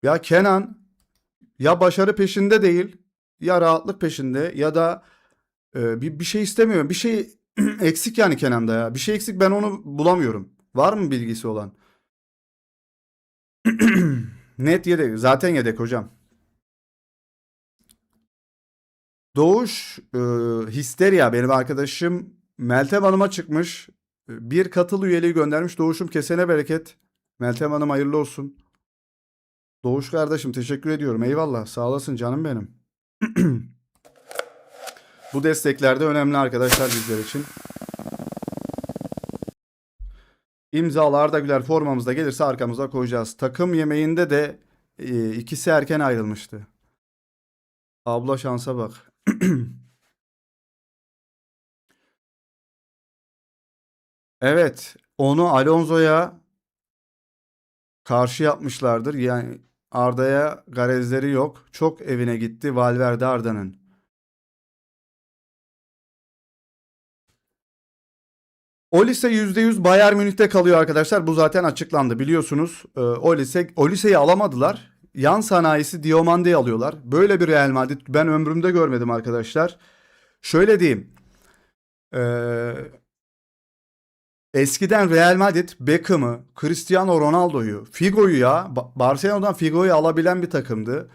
S1: Ya Kenan ya başarı peşinde değil, ya rahatlık peşinde, ya da bir şey istemiyor. Bir şey eksik yani Kenan'da ya. Bir şey eksik, ben onu bulamıyorum. Var mı bilgisi olan? Net yedek. Zaten yedek hocam. Doğuş Histeria benim arkadaşım Meltem Hanım'a çıkmış. Bir katıl üyeliği göndermiş. Doğuş'um kesene bereket. Meltem Hanım hayırlı olsun. Doğuş kardeşim teşekkür ediyorum. Eyvallah. Sağ olasın canım benim. Bu destekler de önemli arkadaşlar bizler için. İmzalı Arda Güler formamızda gelirse arkamıza koyacağız. Takım yemeğinde de ikisi erken ayrılmıştı. Abla şansa bak. Evet, onu Alonso'ya karşı yapmışlardır. Yani Arda'ya garezleri yok. Çok evine gitti Valverde Arda'nın. Olise %100 Bayern Münih'te kalıyor arkadaşlar. Bu zaten açıklandı biliyorsunuz. Olise'yi alamadılar. Yan sanayisi Diomande'yi alıyorlar. Böyle bir Real Madrid ben ömrümde görmedim arkadaşlar. Şöyle diyeyim. Ee, Eskiden Real Madrid Beckham'ı, Cristiano Ronaldo'yu, Figo'yu ya Barcelona'dan Figo'yu alabilen bir takımdı.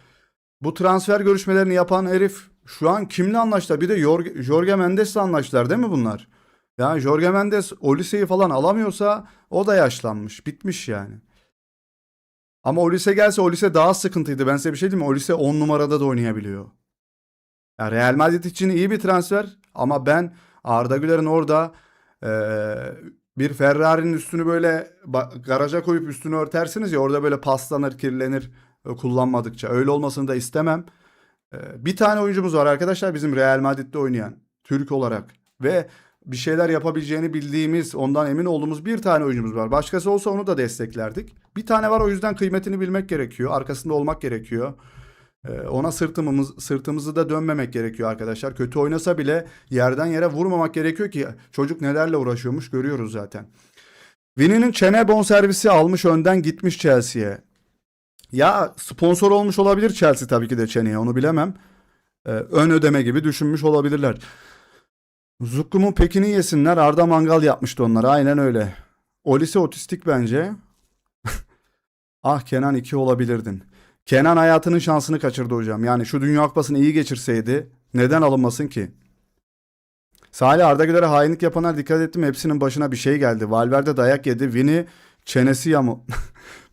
S1: Bu transfer görüşmelerini yapan herif şu an kimle anlaştılar? Bir de Jorge Mendes'le anlaştılar değil mi bunlar? Yani Jorge Mendes Olise'yi falan alamıyorsa o da yaşlanmış. Bitmiş yani. Ama Olise gelse Olise daha sıkıntıydı. Ben size bir şey diyeyim mi? Olise 10 numarada da oynayabiliyor. Yani Real Madrid için iyi bir transfer ama ben Arda Güler'in orada bir Ferrari'nin üstünü böyle garaja koyup üstünü örtersiniz ya, orada böyle paslanır, kirlenir kullanmadıkça. Öyle olmasını da istemem. Bir tane oyuncumuz var arkadaşlar bizim Real Madrid'de oynayan Türk olarak ve bir şeyler yapabileceğini bildiğimiz, ondan emin olduğumuz bir tane oyuncumuz var. Başkası olsa onu da desteklerdik. Bir tane var, o yüzden kıymetini bilmek gerekiyor. Arkasında olmak gerekiyor. Ona sırtımızı da dönmemek gerekiyor arkadaşlar. Kötü oynasa bile yerden yere vurmamak gerekiyor ki çocuk nelerle uğraşıyormuş görüyoruz zaten. Vini'nin çene bonservisi almış, önden gitmiş Chelsea'ye. Ya sponsor olmuş olabilir Chelsea tabii ki de çeneye, onu bilemem. Ön ödeme gibi düşünmüş olabilirler. Zukkum'un pekini yesinler, Arda mangal yapmıştı onlara, aynen öyle. Olise otistik bence. Ah Kenan 2 olabilirdin. Kenan hayatının şansını kaçırdı hocam. Yani şu Dünya Kupası'nı iyi geçirseydi neden alınmasın ki? Salih, Arda Güler'e hainlik yapanlar dikkat ettim. Hepsinin başına bir şey geldi. Valverde dayak yedi. Vini çenesi yamu.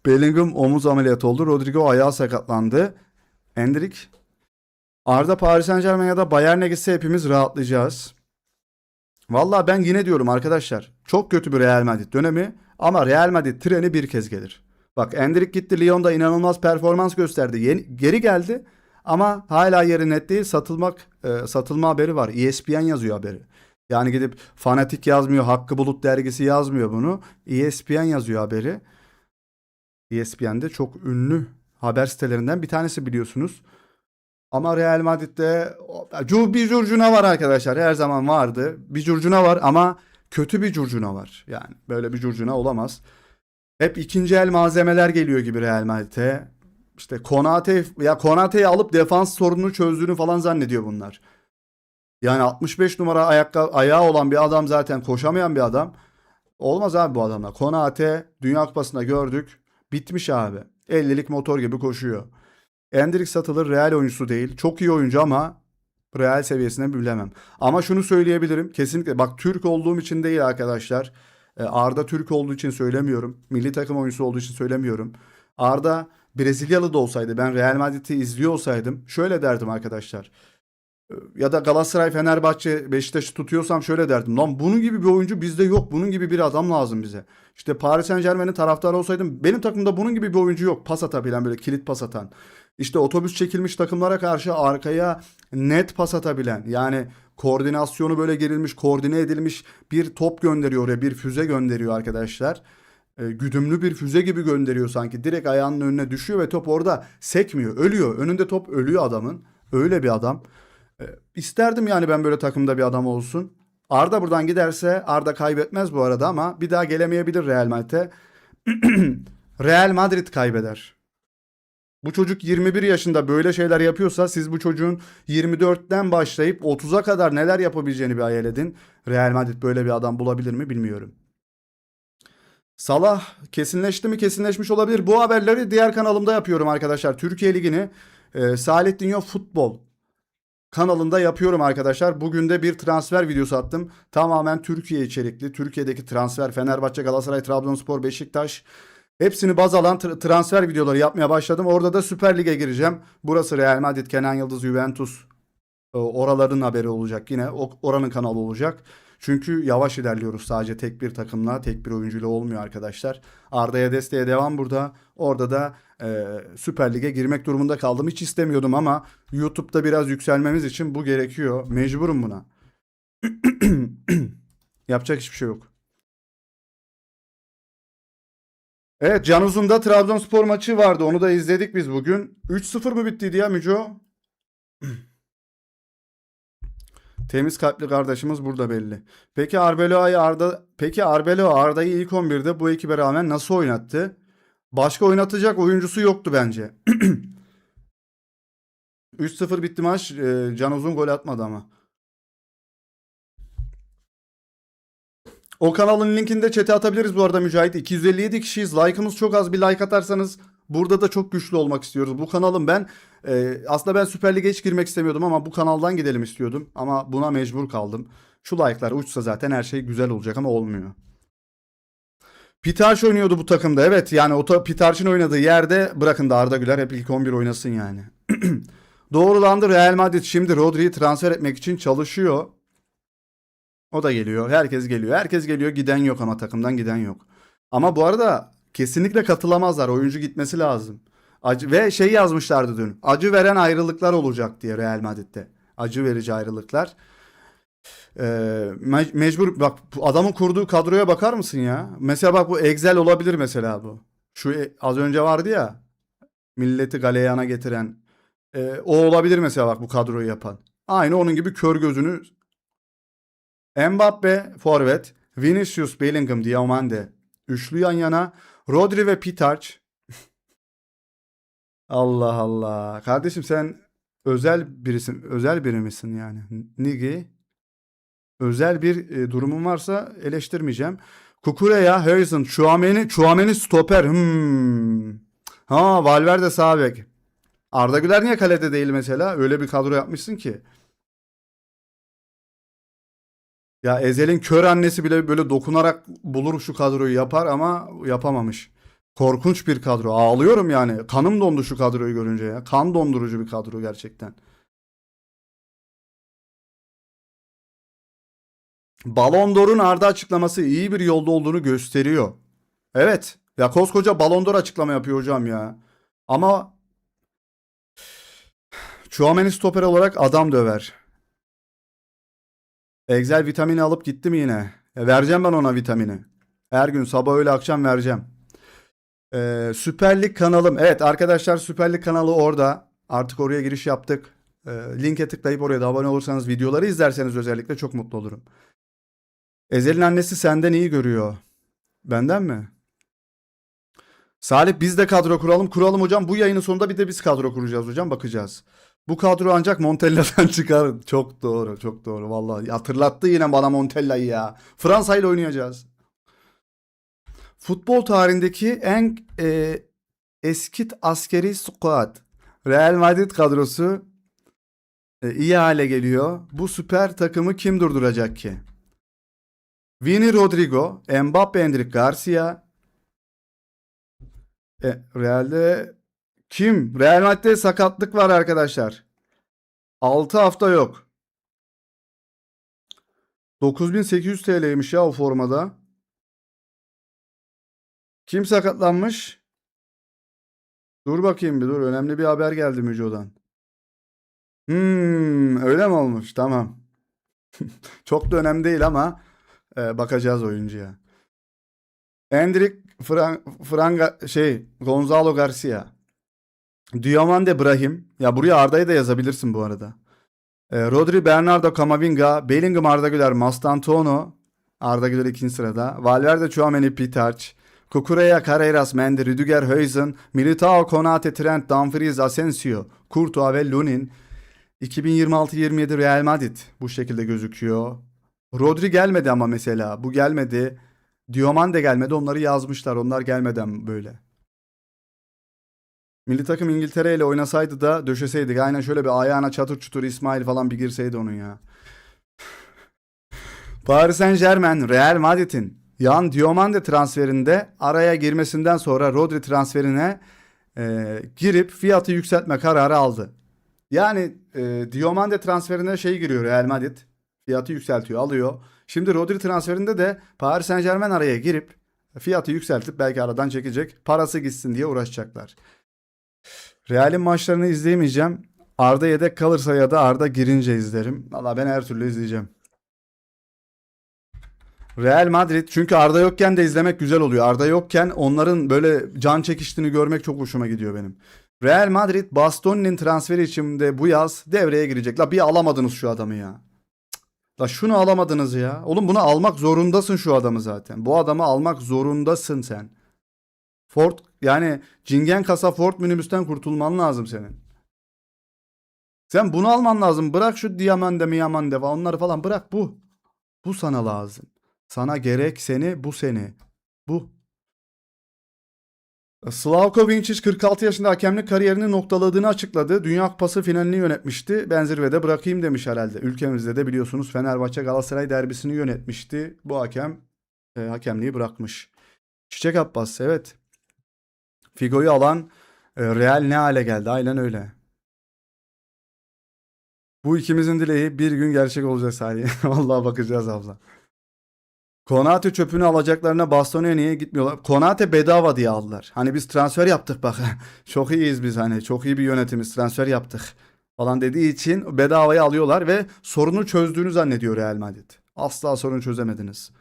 S1: Bellingham omuz ameliyatı oldu. Rodrigo ayağı sakatlandı. Endrick. Arda Paris Saint-Germain ya da Bayern'e gitse hepimiz rahatlayacağız. Vallahi ben yine diyorum arkadaşlar. Çok kötü bir Real Madrid dönemi ama Real Madrid treni bir kez gelir. Bak Endrick gitti, Lyon'da inanılmaz performans gösterdi. Geri geldi ama hala yeri net değil. Satılma haberi var. ESPN yazıyor haberi. Yani gidip Fanatik yazmıyor, Hakkı Bulut dergisi yazmıyor bunu. ESPN yazıyor haberi. ESPN'de çok ünlü haber sitelerinden bir tanesi biliyorsunuz. Ama Real Madrid'de bir curcuna var arkadaşlar. Her zaman vardı. Bir curcuna var ama kötü bir curcuna var. Yani böyle bir curcuna olamaz. Hep ikinci el malzemeler geliyor gibi Real Madrid'e. İşte Konate'yi alıp defans sorununu çözdüğünü falan zannediyor bunlar. Yani 65 numara ayağı olan bir adam, zaten koşamayan bir adam. Olmaz abi bu adamla. Konate Dünya Kupası'nda gördük. Bitmiş abi. 50'lik motor gibi koşuyor. Endrick satılır, Real oyuncusu değil. Çok iyi oyuncu ama Real seviyesine bilemem. Ama şunu söyleyebilirim. Kesinlikle bak, Türk olduğum için değil arkadaşlar. Arda Türk olduğu için söylemiyorum. Milli takım oyuncusu olduğu için söylemiyorum. Arda Brezilyalı da olsaydı, ben Real Madrid'i izliyor olsaydım şöyle derdim arkadaşlar. Ya da Galatasaray, Fenerbahçe, Beşiktaş'ı tutuyorsam şöyle derdim. Lan bunun gibi bir oyuncu bizde yok. Bunun gibi bir adam lazım bize. İşte Paris Saint-Germain'in taraftarı olsaydım, benim takımda bunun gibi bir oyuncu yok. Pas atabilen, böyle kilit pas atan. İşte otobüs çekilmiş takımlara karşı arkaya net pas atabilen. Yani koordinasyonu böyle gerilmiş, koordine edilmiş bir top gönderiyor oraya. Bir füze gönderiyor arkadaşlar. Güdümlü bir füze gibi gönderiyor sanki. Direkt ayağının önüne düşüyor ve top orada sekmiyor. Ölüyor. Önünde top ölüyor adamın. Öyle bir adam. İsterdim yani ben böyle takımda bir adam olsun. Arda buradan giderse, Arda kaybetmez bu arada ama bir daha gelemeyebilir Real Madrid'e. Real Madrid kaybeder. Bu çocuk 21 yaşında böyle şeyler yapıyorsa, siz bu çocuğun 24'ten başlayıp 30'a kadar neler yapabileceğini bir hayal edin. Real Madrid böyle bir adam bulabilir mi bilmiyorum. Salah kesinleşti mi? Kesinleşmiş olabilir. Bu haberleri diğer kanalımda yapıyorum arkadaşlar. Türkiye Ligi'ni Salih Dinyo Futbol kanalında yapıyorum arkadaşlar. Bugün de bir transfer videosu attım. Tamamen Türkiye içerikli. Türkiye'deki transfer, Fenerbahçe, Galatasaray, Trabzonspor, Beşiktaş, hepsini baz alan transfer videoları yapmaya başladım. Orada da Süper Lig'e gireceğim. Burası Real Madrid, Kenan Yıldız, Juventus. Oraların haberi olacak. Yine oranın kanalı olacak. Çünkü yavaş ilerliyoruz. Sadece tek bir takımla, tek bir oyuncuyla olmuyor arkadaşlar. Arda'ya desteğe devam burada. Orada da Süper Lig'e girmek durumunda kaldım. Hiç istemiyordum ama YouTube'da biraz yükselmemiz için bu gerekiyor. Mecburum buna. Yapacak hiçbir şey yok. Evet, Can Uzun'da Trabzonspor maçı vardı. Onu da izledik biz bugün. 3-0 mı bittiydi ya Müco? Temiz kalpli kardeşimiz burada belli. Peki Arbeloa Arda'yı ilk 11'de bu ekibe rağmen nasıl oynattı? Başka oynatacak oyuncusu yoktu bence. 3-0 bitti maç. Can Uzun gol atmadı ama. O kanalın linkini de chat'e atabiliriz bu arada Mücahit. 257 kişiyiz. Like'ımız çok az. Bir like atarsanız burada da çok güçlü olmak istiyoruz. Bu kanalın ben Aslında ben Süper Lig'e hiç girmek istemiyordum ama bu kanaldan gidelim istiyordum. Ama buna mecbur kaldım. Şu like'lar uçsa zaten her şey güzel olacak ama olmuyor. Pitarç oynuyordu bu takımda. Evet yani Pitarç'ın oynadığı yerde bırakın da Arda Güler hep ilk 11 oynasın yani. Doğrulandı, Real Madrid şimdi Rodri'yi transfer etmek için çalışıyor. O da geliyor. Herkes geliyor. Herkes geliyor. Giden yok ama takımdan giden yok. Ama bu arada kesinlikle katılamazlar. Oyuncu gitmesi lazım. Ve şey yazmışlardı dün. Acı veren ayrılıklar olacak diye Real Madrid'de. Acı verici ayrılıklar. Mecbur bak, adamın kurduğu kadroya bakar mısın ya? Mesela bak, bu Excel olabilir mesela bu. Şu az önce vardı ya, milleti galeyana getiren. O olabilir mesela, bak, bu kadroyu yapan. Aynı onun gibi kör gözünü. Mbappe forvet, Vinicius, Bellingham, Diomande üçlü yan yana, Rodri ve Pitarch. Allah Allah. Kardeşim sen özel birisin, özel biri misin yani? Nigi? Özel bir durumun varsa eleştirmeyeceğim. Kukureya, Harrison, Chouameni stoper. Ha, Valverde sağ bek. Arda Güler niye kalede değil mesela? Öyle bir kadro yapmışsın ki. Ya Ezel'in kör annesi bile böyle dokunarak bulur şu kadroyu yapar ama yapamamış. Korkunç bir kadro. Ağlıyorum yani. Kanım dondu şu kadroyu görünce ya. Kan dondurucu bir kadro gerçekten. Ballon d'Or'un Arda açıklaması iyi bir yolda olduğunu gösteriyor. Evet. Ya koskoca Ballon d'Or açıklama yapıyor hocam ya. Ama Tchouaméni stoper olarak adam döver. Excel vitamini alıp gitti mi yine? Vereceğim ben ona vitamini. Her gün sabah öğle akşam vereceğim. Süper Lig kanalım. Evet arkadaşlar, Süper Lig kanalı orada. Artık oraya giriş yaptık. Linke tıklayıp oraya da abone olursanız, videoları izlerseniz özellikle çok mutlu olurum. Ezel'in annesi senden iyi görüyor. Benden mi? Salih, biz de kadro kuralım. Kuralım hocam. Bu yayının sonunda bir de biz kadro kuracağız hocam. Bakacağız. Bu kadro ancak Montella'dan çıkar. Çok doğru. Çok doğru. Vallahi hatırlattı yine bana Montella'yı ya. Fransa ile oynayacağız. Futbol tarihindeki en eskit askeri squad. Real Madrid kadrosu iyi hale geliyor. Bu süper takımı kim durduracak ki? Vini Rodrigo, Mbappe, Endrick Garcia. Real'de kim? Real Madrid'de sakatlık var arkadaşlar. 6 hafta yok. 9800 TL'ymiş ya o formada. Kim sakatlanmış? Dur bakayım bir dur. Önemli bir haber geldi Müco'dan. Öyle mi olmuş? Tamam. Çok da önemli değil ama bakacağız oyuncuya. Endrick Gonzalo Garcia. Diomande Brahim. Ya buraya Arda'yı da yazabilirsin bu arada. Rodri, Bernardo Camavinga, Bellingham, Arda Güler, Mastantuono. Arda Güler ikinci sırada. Valverde, Tchouaméni, Pitarch. Cucurella, Carreras, Mendy, Rüdiger, Huijsen, Militao, Konate, Trent, Dumfries, Asensio, Courtois ve Lunin. 2026-27 Real Madrid bu şekilde gözüküyor. Rodri gelmedi ama mesela. Bu gelmedi. Diomande gelmedi. Onları yazmışlar. Onlar gelmeden böyle. Milli takım İngiltere ile oynasaydı da döşeseydik. Aynen şöyle bir ayağına çatır çutur İsmail falan bir girseydi onun ya. Paris Saint-Germain, Real Madrid'in Yan Diomande transferinde araya girmesinden sonra Rodri transferine girip fiyatı yükseltme kararı aldı. Yani Diomande transferine şey giriyor Real Madrid. Fiyatı yükseltiyor, alıyor. Şimdi Rodri transferinde de Paris Saint-Germain araya girip fiyatı yükseltip belki aradan çekecek. Parası gitsin diye uğraşacaklar. Real'in maçlarını izleyemeyeceğim. Arda yedek kalırsa ya da Arda girince izlerim. Valla ben her türlü izleyeceğim. Real Madrid, çünkü Arda yokken de izlemek güzel oluyor. Arda yokken onların böyle can çekiştiğini görmek çok hoşuma gidiyor benim. Real Madrid Bastoni'nin transferi için de bu yaz devreye girecek. La bir alamadınız şu adamı ya. La şunu alamadınız ya. Oğlum bunu almak zorundasın, şu adamı zaten. Bu adamı almak zorundasın sen. Ford yani cingen kasa Ford minibüsten kurtulman lazım senin. Sen bunu alman lazım. Bırak şu Diamande Miyamande onları falan bırak bu. Bu sana lazım. Sana gerek seni bu seni. Bu. Slavko Vincic 46 yaşında hakemlik kariyerini noktaladığını açıkladı. Dünya Kupası finalini yönetmişti. Ben zirvede bırakayım demiş herhalde. Ülkemizde de biliyorsunuz Fenerbahçe Galatasaray derbisini yönetmişti. Bu hakem hakemliği bırakmış. Çiçek Abbas, evet. Figo'yu alan Real ne hale geldi? Aynen öyle. Bu ikimizin dileği bir gün gerçek olacak Salih. Vallahi bakacağız abla. Konate çöpünü alacaklarına Bastone'ye niye gitmiyorlar? Konate bedava diye aldılar. Hani biz transfer yaptık bak. Çok iyiyiz biz, hani çok iyi bir yönetimiz, transfer yaptık falan dediği için bedavaya alıyorlar ve sorunu çözdüğünü zannediyor Real Madrid. Asla sorunu çözemediniz.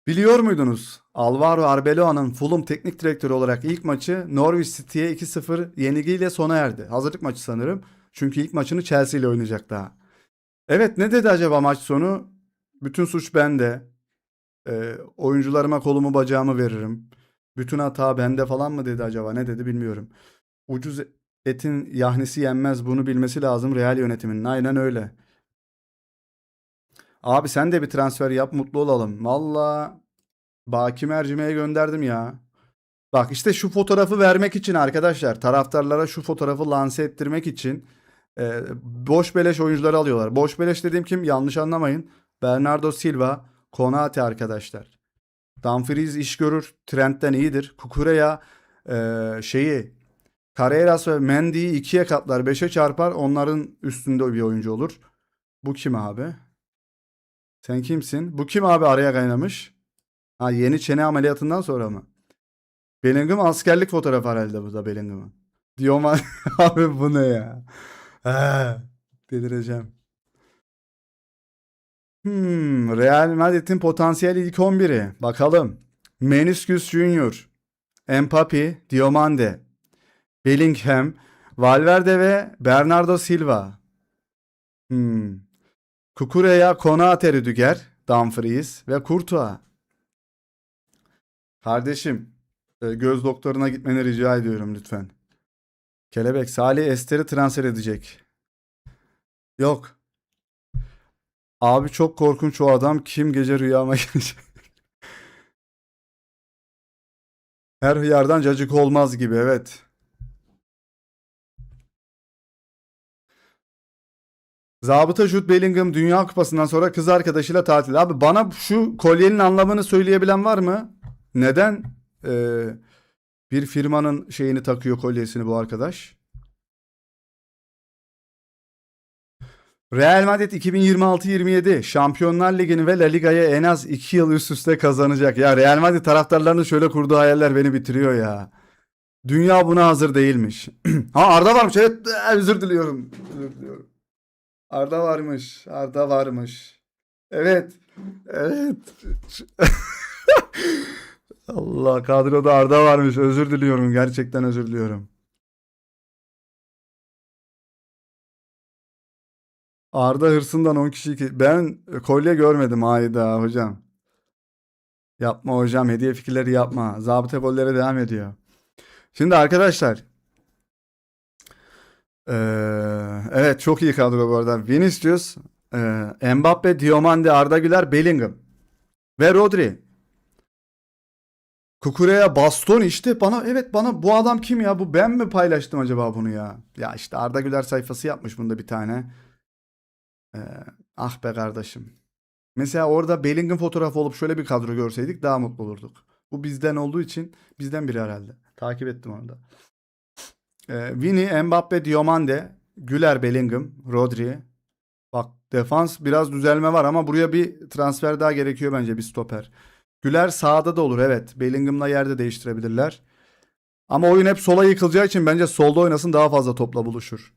S1: Biliyor muydunuz? Alvaro Arbeloa'nın Fulham teknik direktörü olarak ilk maçı Norwich City'ye 2-0 yenilgiyle sona erdi. Hazırlık maçı sanırım. Çünkü ilk maçını Chelsea ile oynayacak daha. Evet, ne dedi acaba maç sonu? Bütün suç bende. Oyuncularıma kolumu bacağımı veririm. Bütün hata bende falan mı dedi acaba? Ne dedi bilmiyorum. Ucuz etin yahnisi yenmez. Bunu bilmesi lazım Real yönetiminin. Aynen öyle. Abi sen de bir transfer yap, mutlu olalım. Valla Baki Mercime'ye gönderdim ya. Bak işte şu fotoğrafı vermek için arkadaşlar, taraftarlara şu fotoğrafı lanse ettirmek için boş beleş oyuncuları alıyorlar. Boş beleş dediğim kim? Yanlış anlamayın. Bernardo Silva, Konate arkadaşlar. Dumfries iş görür. Trent'ten iyidir. Kukureya şeyi Carreras ve Mendy'yi ikiye katlar, beşe çarpar. Onların üstünde bir oyuncu olur. Bu kim abi? Sen kimsin? Bu kim abi araya kaynamış? Ha, yeni çene ameliyatından sonra mı? Bellingham askerlik fotoğrafı herhalde bu da Bellingham'ın. Diyorman abi bu ne ya? Ha, delireceğim. Real Madrid'in potansiyel ilk 11'i. Bakalım. Vinicius Junior, Mbappe, Diomande, Bellingham, Valverde ve Bernardo Silva. Hmm. Kukureya, Konate, Rüdiger, Dumfries ve Courtois. Kardeşim, göz doktoruna gitmeni rica ediyorum lütfen. Kelebek, Salih Ester'i transfer edecek. Yok. Abi çok korkunç o adam. Kim gece rüyama gelecek? Her hıyardan cacık olmaz gibi, evet. Zabıta Jude Bellingham Dünya Kupası'ndan sonra kız arkadaşıyla tatil. Abi bana şu kolyenin anlamını söyleyebilen var mı? Neden bir firmanın şeyini takıyor, kolyesini bu arkadaş? Real Madrid 2026-27 Şampiyonlar Ligi'ni ve La Liga'yı en az 2 yıl üst üste kazanacak. Ya Real Madrid taraftarlarının şöyle kurduğu hayaller beni bitiriyor ya. Dünya buna hazır değilmiş. Ha, Arda varmış. Evet, özür diliyorum. Özür diliyorum. Arda varmış. Arda varmış. Evet. Evet. Allah, kadroda Arda varmış. Özür diliyorum. Gerçekten özür diliyorum. Arda hırsından 10 kişi ben kolye görmedim ayda hocam. Yapma hocam, hediye fikirleri yapma. Zabıta gollere devam ediyor. Şimdi arkadaşlar, evet çok iyi kadro bu arada. Vinicius, Mbappe, Diomande, Arda Güler, Bellingham ve Rodri. Kukureya, Baston işte bana, evet, bana bu adam kim ya? Bu ben mi paylaştım acaba bunu ya? Ya işte Arda Güler sayfası yapmış bunda bir tane. Ee, ah be kardeşim. Mesela orada Bellingham fotoğrafı olup şöyle bir kadro görseydik daha mutlu olurduk. Bu bizden olduğu için bizden biri herhalde. Takip ettim onu da. Vini, Mbappe, Diomande, Güler, Bellingham, Rodri. Bak defans biraz düzelme var ama buraya bir transfer daha gerekiyor bence, bir stoper. Güler sağda da olur, evet. Bellingham'la yerde değiştirebilirler. Ama oyun hep sola yıkılacağı için bence solda oynasın, daha fazla topla buluşur.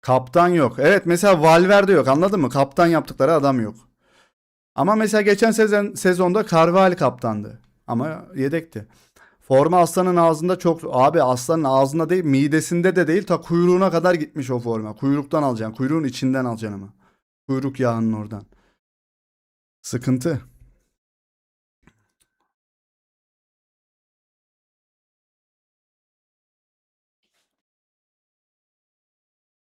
S1: Kaptan yok. Evet, mesela Valverde yok, anladın mı? Kaptan yaptıkları adam yok. Ama mesela geçen sezonda Carvalho kaptandı. Ama yedekti. Forma aslanın ağzında çok... Abi aslanın ağzında değil, midesinde de değil, ta kuyruğuna kadar gitmiş o forma. Kuyruktan alacaksın. Kuyruğun içinden alacaksın ama. Kuyruk yağının oradan. Sıkıntı.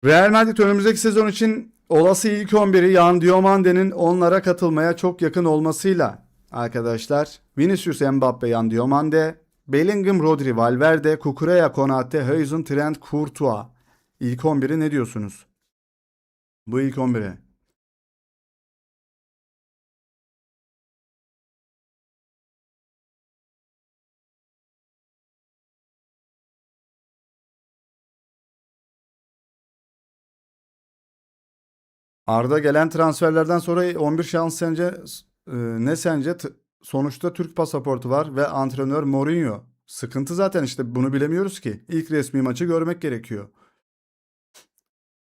S1: Real Madrid önümüzdeki sezon için Olası ilk 11'i Yan Diomande'nin onlara katılmaya çok yakın olmasıyla arkadaşlar Vinicius, Mbappe, Yan Diomande, Bellingham, Rodri, Valverde, Cucurella, Konate, Huijsen, Trent, Courtois. İlk 11'i ne diyorsunuz? Bu ilk 11'e. Arda gelen transferlerden sonra 11 şans sence ne sence? Sonuçta Türk pasaportu var ve antrenör Mourinho. Sıkıntı zaten işte bunu bilemiyoruz ki. İlk resmi maçı görmek gerekiyor.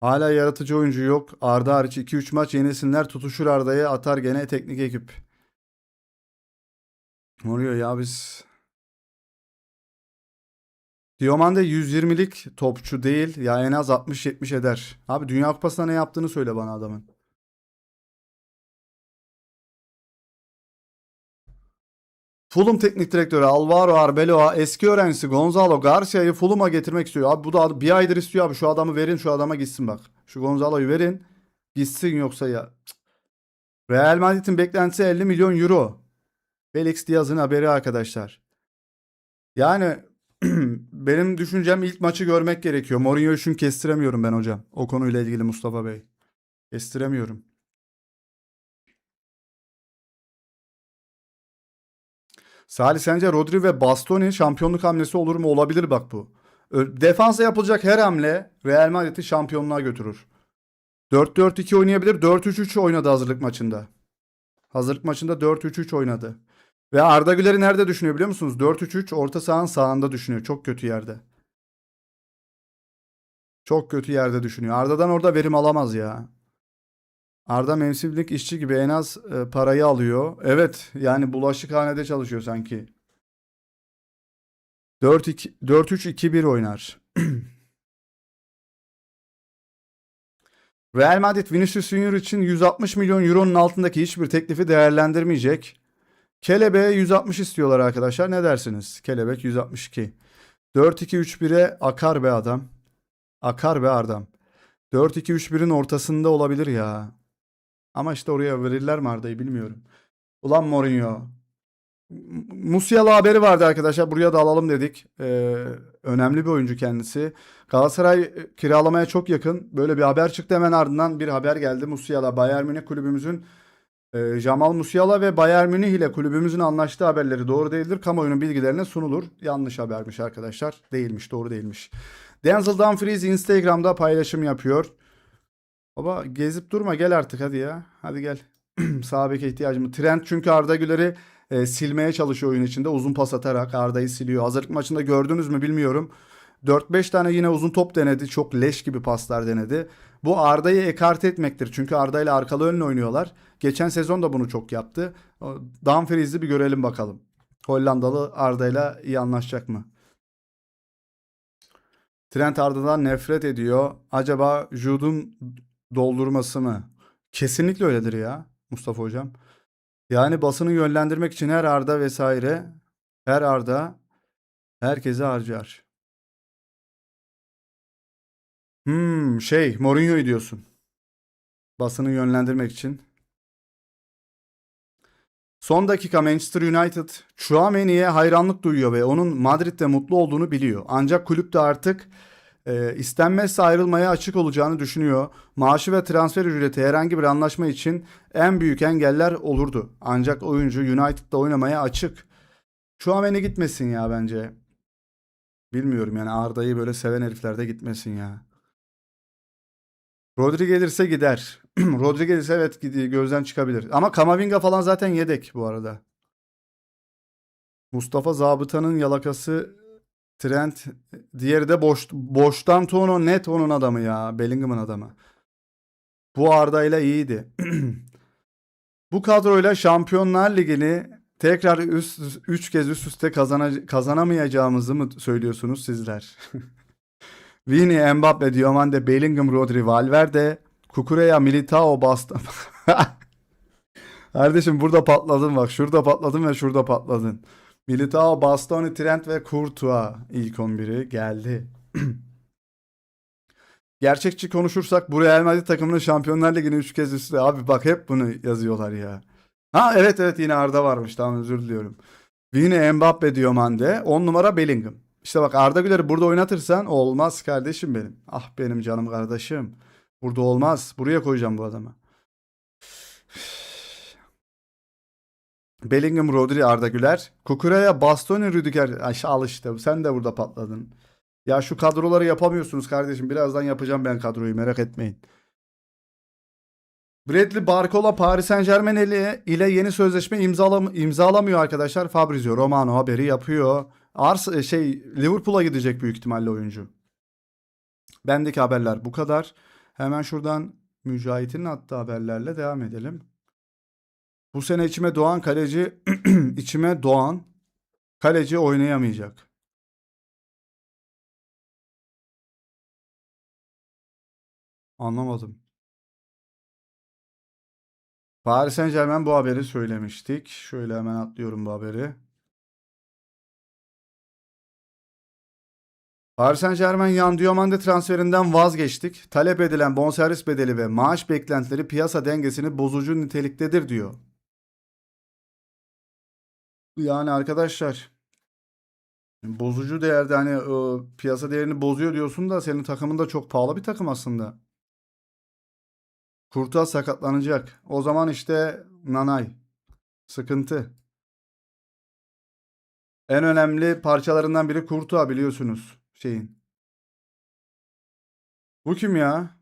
S1: Hala yaratıcı oyuncu yok. Arda hariç 2-3 maç yenilsinler tutuşur Arda'ya atar gene teknik ekip. Mourinho ya biz... Diomande 120'lik topçu değil ya en az 60-70 eder. Abi Dünya Kupası'nda ne yaptığını söyle bana adamın. Fulham teknik direktörü Alvaro Arbeloa eski öğrencisi Gonzalo Garcia'yı Fulham'a getirmek istiyor. Abi bu da bir aydır istiyor abi. Şu adamı verin, şu adama gitsin bak. Şu Gonzalo'yu verin. Gitsin yoksa ya. Real Madrid'in beklentisi 50 milyon euro. Felix Diaz'ın haberi arkadaşlar. Yani benim düşüncem ilk maçı görmek gerekiyor. Mourinho'yu çünkü kestiremiyorum ben hocam. O konuyla ilgili Mustafa Bey. Kestiremiyorum. Salih sence Rodri ve Bastoni şampiyonluk hamlesi olur mu? Olabilir bak bu. Defansa yapılacak her hamle Real Madrid'i şampiyonluğa götürür. 4-4-2 oynayabilir. 4-3-3 oynadı hazırlık maçında. Hazırlık maçında 4-3-3 oynadı. Ve Arda Güler'i nerede düşünüyor biliyor musunuz? 4-3-3 orta sahanın sağında düşünüyor. Çok kötü yerde. Çok kötü yerde düşünüyor. Arda'dan orada verim alamaz ya. Arda mevsimlik işçi gibi en az parayı alıyor. Evet yani bulaşıkhanede çalışıyor sanki. 4-3-2-1 oynar. Real Madrid Vinicius Junior için 160 milyon euronun altındaki hiçbir teklifi değerlendirmeyecek. Kelebeğe 160 istiyorlar arkadaşlar. Ne dersiniz? Kelebek 162. 4-2-3-1'e akar be adam. Akar be Ardam. 4-2-3-1'in ortasında olabilir ya. Ama işte oraya verirler mi Arda'yı bilmiyorum. Ulan Mourinho. Musiala haberi vardı arkadaşlar. Buraya da alalım dedik. Önemli bir oyuncu kendisi. Galatasaray kiralamaya çok yakın. Böyle bir haber çıktı hemen ardından bir haber geldi. Musiala Bayern Münih kulübümüzün Jamal Musiala ve Bayern Münih ile kulübümüzün anlaştığı haberleri doğru değildir. Kamuoyunun bilgilerine sunulur. Yanlış habermiş arkadaşlar. Değilmiş, doğru değilmiş. Denzel Dumfries Instagram'da paylaşım yapıyor. Baba gezip durma gel artık hadi ya. Hadi gel. Sağ beke ihtiyacım. Trent çünkü Arda Güler'i silmeye çalışıyor oyun içinde. Uzun pas atarak Arda'yı siliyor. Hazırlık maçında gördünüz mü bilmiyorum. 4-5 tane yine uzun top denedi. Çok leş gibi paslar denedi. Bu Arda'yı ekarte etmektir. Çünkü Arda ile arkalı önlü oynuyorlar. Geçen sezon da bunu çok yaptı. Dumfries'i bir görelim bakalım. Hollandalı Arda ile iyi anlaşacak mı? Trent Arda'dan nefret ediyor. Acaba Jude'un doldurması mı? Kesinlikle öyledir ya Mustafa Hocam. Yani basını yönlendirmek için her Arda vesaire her Arda herkese harcar. Mourinho'yu diyorsun. Basını yönlendirmek için. Son dakika Manchester United Tchouaméni'ye hayranlık duyuyor ve onun Madrid'de mutlu olduğunu biliyor. Ancak kulüp de artık istenmezse ayrılmaya açık olacağını düşünüyor. Maaşı ve transfer ücreti herhangi bir anlaşma için en büyük engeller olurdu. Ancak oyuncu United'da oynamaya açık. Tchouaméni gitmesin ya bence. Bilmiyorum yani Arda'yı böyle seven herifler de gitmesin ya. Rodri gelirse gider. Rodri gelirse evet gözden çıkabilir. Ama Kamavinga falan zaten yedek bu arada. Mustafa Zabıta'nın yalakası Trent. Diğeri de boştan Tono net onun adamı ya. Bellingham'ın adamı. Bu Arda ile iyiydi. Bu kadroyla Şampiyonlar Ligi'ni tekrar 3 kez üst üste kazanamayacağımızı mı söylüyorsunuz sizler? Vini, Mbappe, Diomande, Bellingham, Rodri, Valverde, Cucurella, Militao, Bastı. Kardeşim burada patladın bak. Şurada patladın ve şurada patladın. Militao, Bastoni, Trent ve Courtois ilk 11'i geldi. Gerçekçi konuşursak bu Real Madrid takımının Şampiyonlar Ligi'ni 3 kez üstü. Abi bak hep bunu yazıyorlar ya. Ha evet evet yine Arda varmış. Tamam özür diliyorum. Yine Mbappe diyor Mande. 10 numara Bellingham. İşte bak Arda Güler'i burada oynatırsan olmaz kardeşim benim. Ah benim canım kardeşim. Burada olmaz. Buraya koyacağım bu adamı. Bellingham, Rodri, Arda Güler. Kukuraya, Bastoni, Rüdiger. Ay, al işte. Sen de burada patladın. Ya şu kadroları yapamıyorsunuz kardeşim. Birazdan yapacağım ben kadroyu merak etmeyin. Bradley Barcola Paris Saint-Germain ile yeni sözleşme imzalamıyor arkadaşlar. Fabrizio Romano haberi yapıyor. Liverpool'a gidecek büyük ihtimalle oyuncu. Bendeki haberler bu kadar. Hemen şuradan Mücahit'in attığı haberlerle devam edelim. Bu sene içime doğan kaleci içime doğan kaleci oynayamayacak. Anlamadım. Paris Saint-Germain bu haberi söylemiştik. Şöyle hemen atlıyorum bu haberi. Paris Saint-Germain Yan Diomande transferinden vazgeçtik. Talep edilen bonservis bedeli ve maaş beklentileri piyasa dengesini bozucu niteliktedir diyor. Yani arkadaşlar bozucu değerde hani piyasa değerini bozuyor diyorsun da senin takımın da çok pahalı bir takım aslında. Kurtuğa sakatlanacak. O zaman işte nanay. Sıkıntı. En önemli parçalarından biri Kurtuğa biliyorsunuz şeyin. Bu kim ya?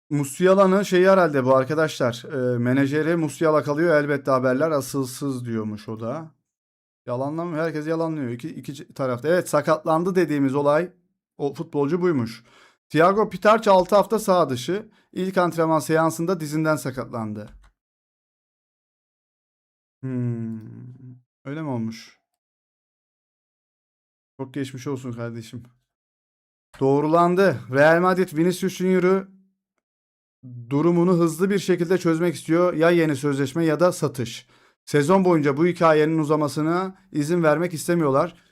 S1: Musiala'nın şeyi herhalde bu arkadaşlar. Menajeri Musiala kalıyor elbette haberler asılsız diyormuş o da. Yalanlamıyor. Herkes yalanlıyor. İki tarafta. Evet sakatlandı dediğimiz olay o futbolcu buymuş. Thiago Pitarch 6 hafta sağ dışı. İlk antrenman seansında dizinden sakatlandı. Öyle mi olmuş? Çok geçmiş olsun kardeşim. Doğrulandı. Real Madrid Vinicius Junior'u durumunu hızlı bir şekilde çözmek istiyor. Ya yeni sözleşme ya da satış. Sezon boyunca bu hikayenin uzamasına izin vermek istemiyorlar.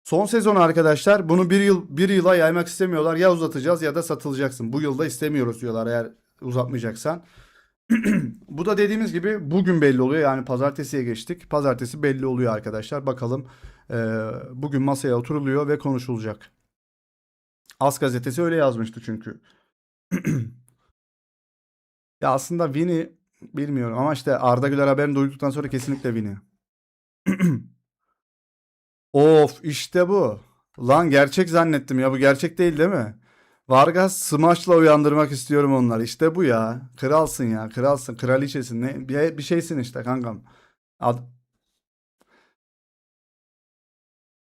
S1: Son sezon arkadaşlar bunu bir yıla yaymak istemiyorlar. Ya uzatacağız ya da satılacaksın. Bu yılda istemiyoruz diyorlar eğer uzatmayacaksan. Bu da dediğimiz gibi bugün belli oluyor. Yani pazartesiye geçtik. Pazartesi belli oluyor arkadaşlar. Bakalım bugün masaya oturuluyor ve konuşulacak. As gazetesi öyle yazmıştı çünkü. Ya aslında Vini bilmiyorum ama işte Arda Güler haberini duyduktan sonra kesinlikle Vini. Of işte bu. Lan gerçek zannettim ya bu gerçek değil değil mi? Vargas smaçla uyandırmak istiyorum onlar. İşte bu ya. Kralsın ya. Kralsın. Kraliçesin. Bir şeysin işte kankam. Ad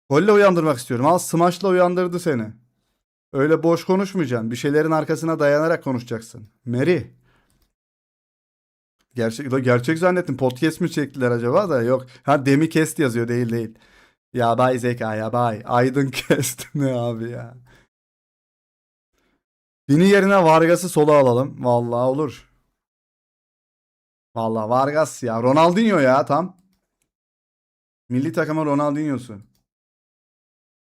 S1: Golle uyandırmak istiyorum. Al smaçla uyandırdı seni. Öyle boş konuşmayacaksın. Bir şeylerin arkasına dayanarak konuşacaksın. Mary. Gerçek zannettim. Podcast mi çektiler acaba da yok. Ha Demikest yazıyor değil değil. Yabay zeka yabay. Aydın Kest ne abi ya. Vini yerine Vargas'ı sola alalım. Vallahi olur. Vallahi Vargas ya. Ronaldinho ya tam. Milli takımın Ronaldinho'su.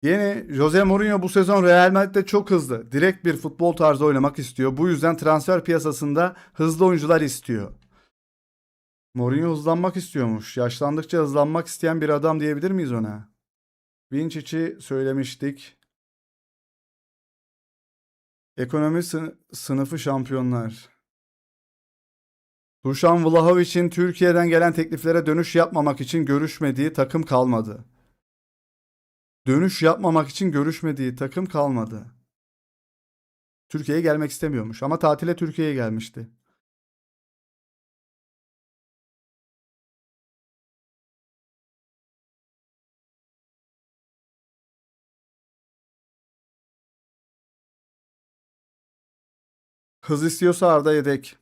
S1: Yeni Jose Mourinho bu sezon Real Madrid'de çok hızlı. Direkt bir futbol tarzı oynamak istiyor. Bu yüzden transfer piyasasında hızlı oyuncular istiyor. Mourinho hızlanmak istiyormuş. Yaşlandıkça hızlanmak isteyen bir adam diyebilir miyiz ona? Vincic'i söylemiştik. Ekonomi sınıfı şampiyonlar. Dušan Vlahovic'in Türkiye'den gelen tekliflere dönüş yapmamak için görüşmediği takım kalmadı. Dönüş yapmamak için görüşmediği takım kalmadı. Türkiye'ye gelmek istemiyormuş ama tatile Türkiye'ye gelmişti. Hız istiyorsa Arda yedek.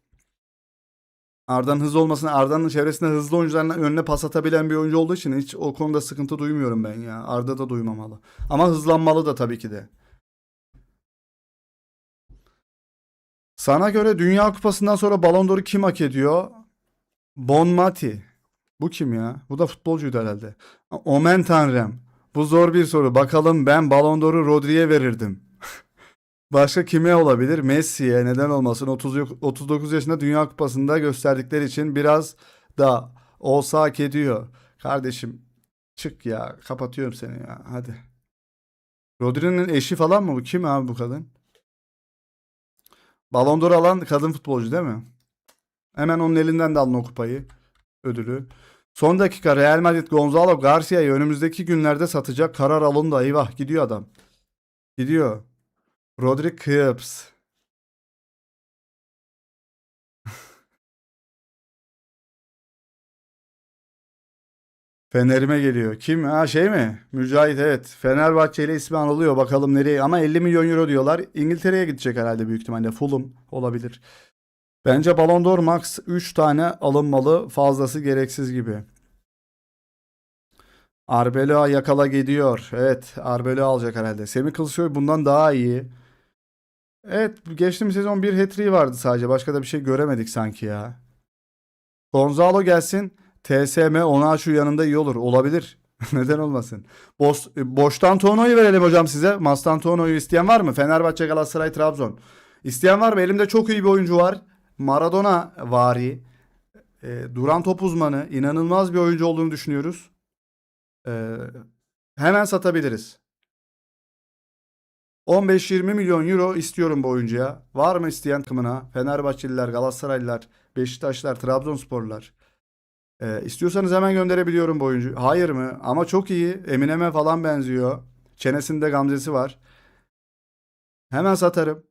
S1: Arda'nın hız olmasına, Arda'nın çevresinde hızlı oyuncuların önüne pas atabilen bir oyuncu olduğu için hiç o konuda sıkıntı duymuyorum ben ya. Arda da duymamalı. Ama hızlanmalı da tabii ki de. Sana göre Dünya Kupası'ndan sonra Ballon d'Or'u kim hak ediyor? Bonmati. Bu kim ya? Bu da futbolcuydu herhalde. Omen Tanrım. Bu zor bir soru. Bakalım ben Ballon d'Or'u Rodri'ye verirdim. Başka kime olabilir? Messi'ye neden olmasın? 39 yaşında Dünya Kupası'nda gösterdikleri için biraz da olsa hak ediyor. Kardeşim çık ya. Kapatıyorum seni ya. Hadi. Rodri'nin eşi falan mı bu? Kim abi bu kadın? Ballon d'Or alan kadın futbolcu değil mi? Hemen onun elinden de alın o kupayı. Ödülü. Son dakika Real Madrid Gonzalo Garcia'yı önümüzdeki günlerde satacak. Karar alındı. Eyvah gidiyor adam. Gidiyor. Rodri Kıps. Fener'ime geliyor. Kim? Ha şey mi? Mücahit evet. Fenerbahçe ile ismi anılıyor. Bakalım nereye. Ama 50 milyon euro diyorlar. İngiltere'ye gidecek herhalde büyük ihtimalle. Fulham olabilir. Bence Ballon d'Or max 3 tane alınmalı. Fazlası gereksiz gibi. Arbeloa yakala gidiyor. Evet, Arbeloa alacak herhalde. Semih Kılıçsoy bundan daha iyi. Evet, geçtiğimiz sezon bir hat-trick'i vardı sadece. Başka da bir şey göremedik sanki ya. Gonzalo gelsin. TSM Onaçu yanında iyi olur. Olabilir. Neden olmasın? Boştan Tono'yu verelim hocam size. Mastan Tono'yu isteyen var mı? Fenerbahçe, Galatasaray, Trabzon. İsteyen var mı? Elimde çok iyi bir oyuncu var. Maradona vari. Duran top uzmanı. İnanılmaz bir oyuncu olduğunu düşünüyoruz. Ee, hemen satabiliriz. 15-20 milyon euro istiyorum bu oyuncuya. Var mı isteyen takımına? Fenerbahçeliler, Galatasaraylılar, Beşiktaşlar, Trabzonsporlular. İstiyorsanız hemen gönderebiliyorum bu oyuncu. Hayır mı? Ama çok iyi. Eminem'e falan benziyor. Çenesinde gamzesi var. Hemen satarım.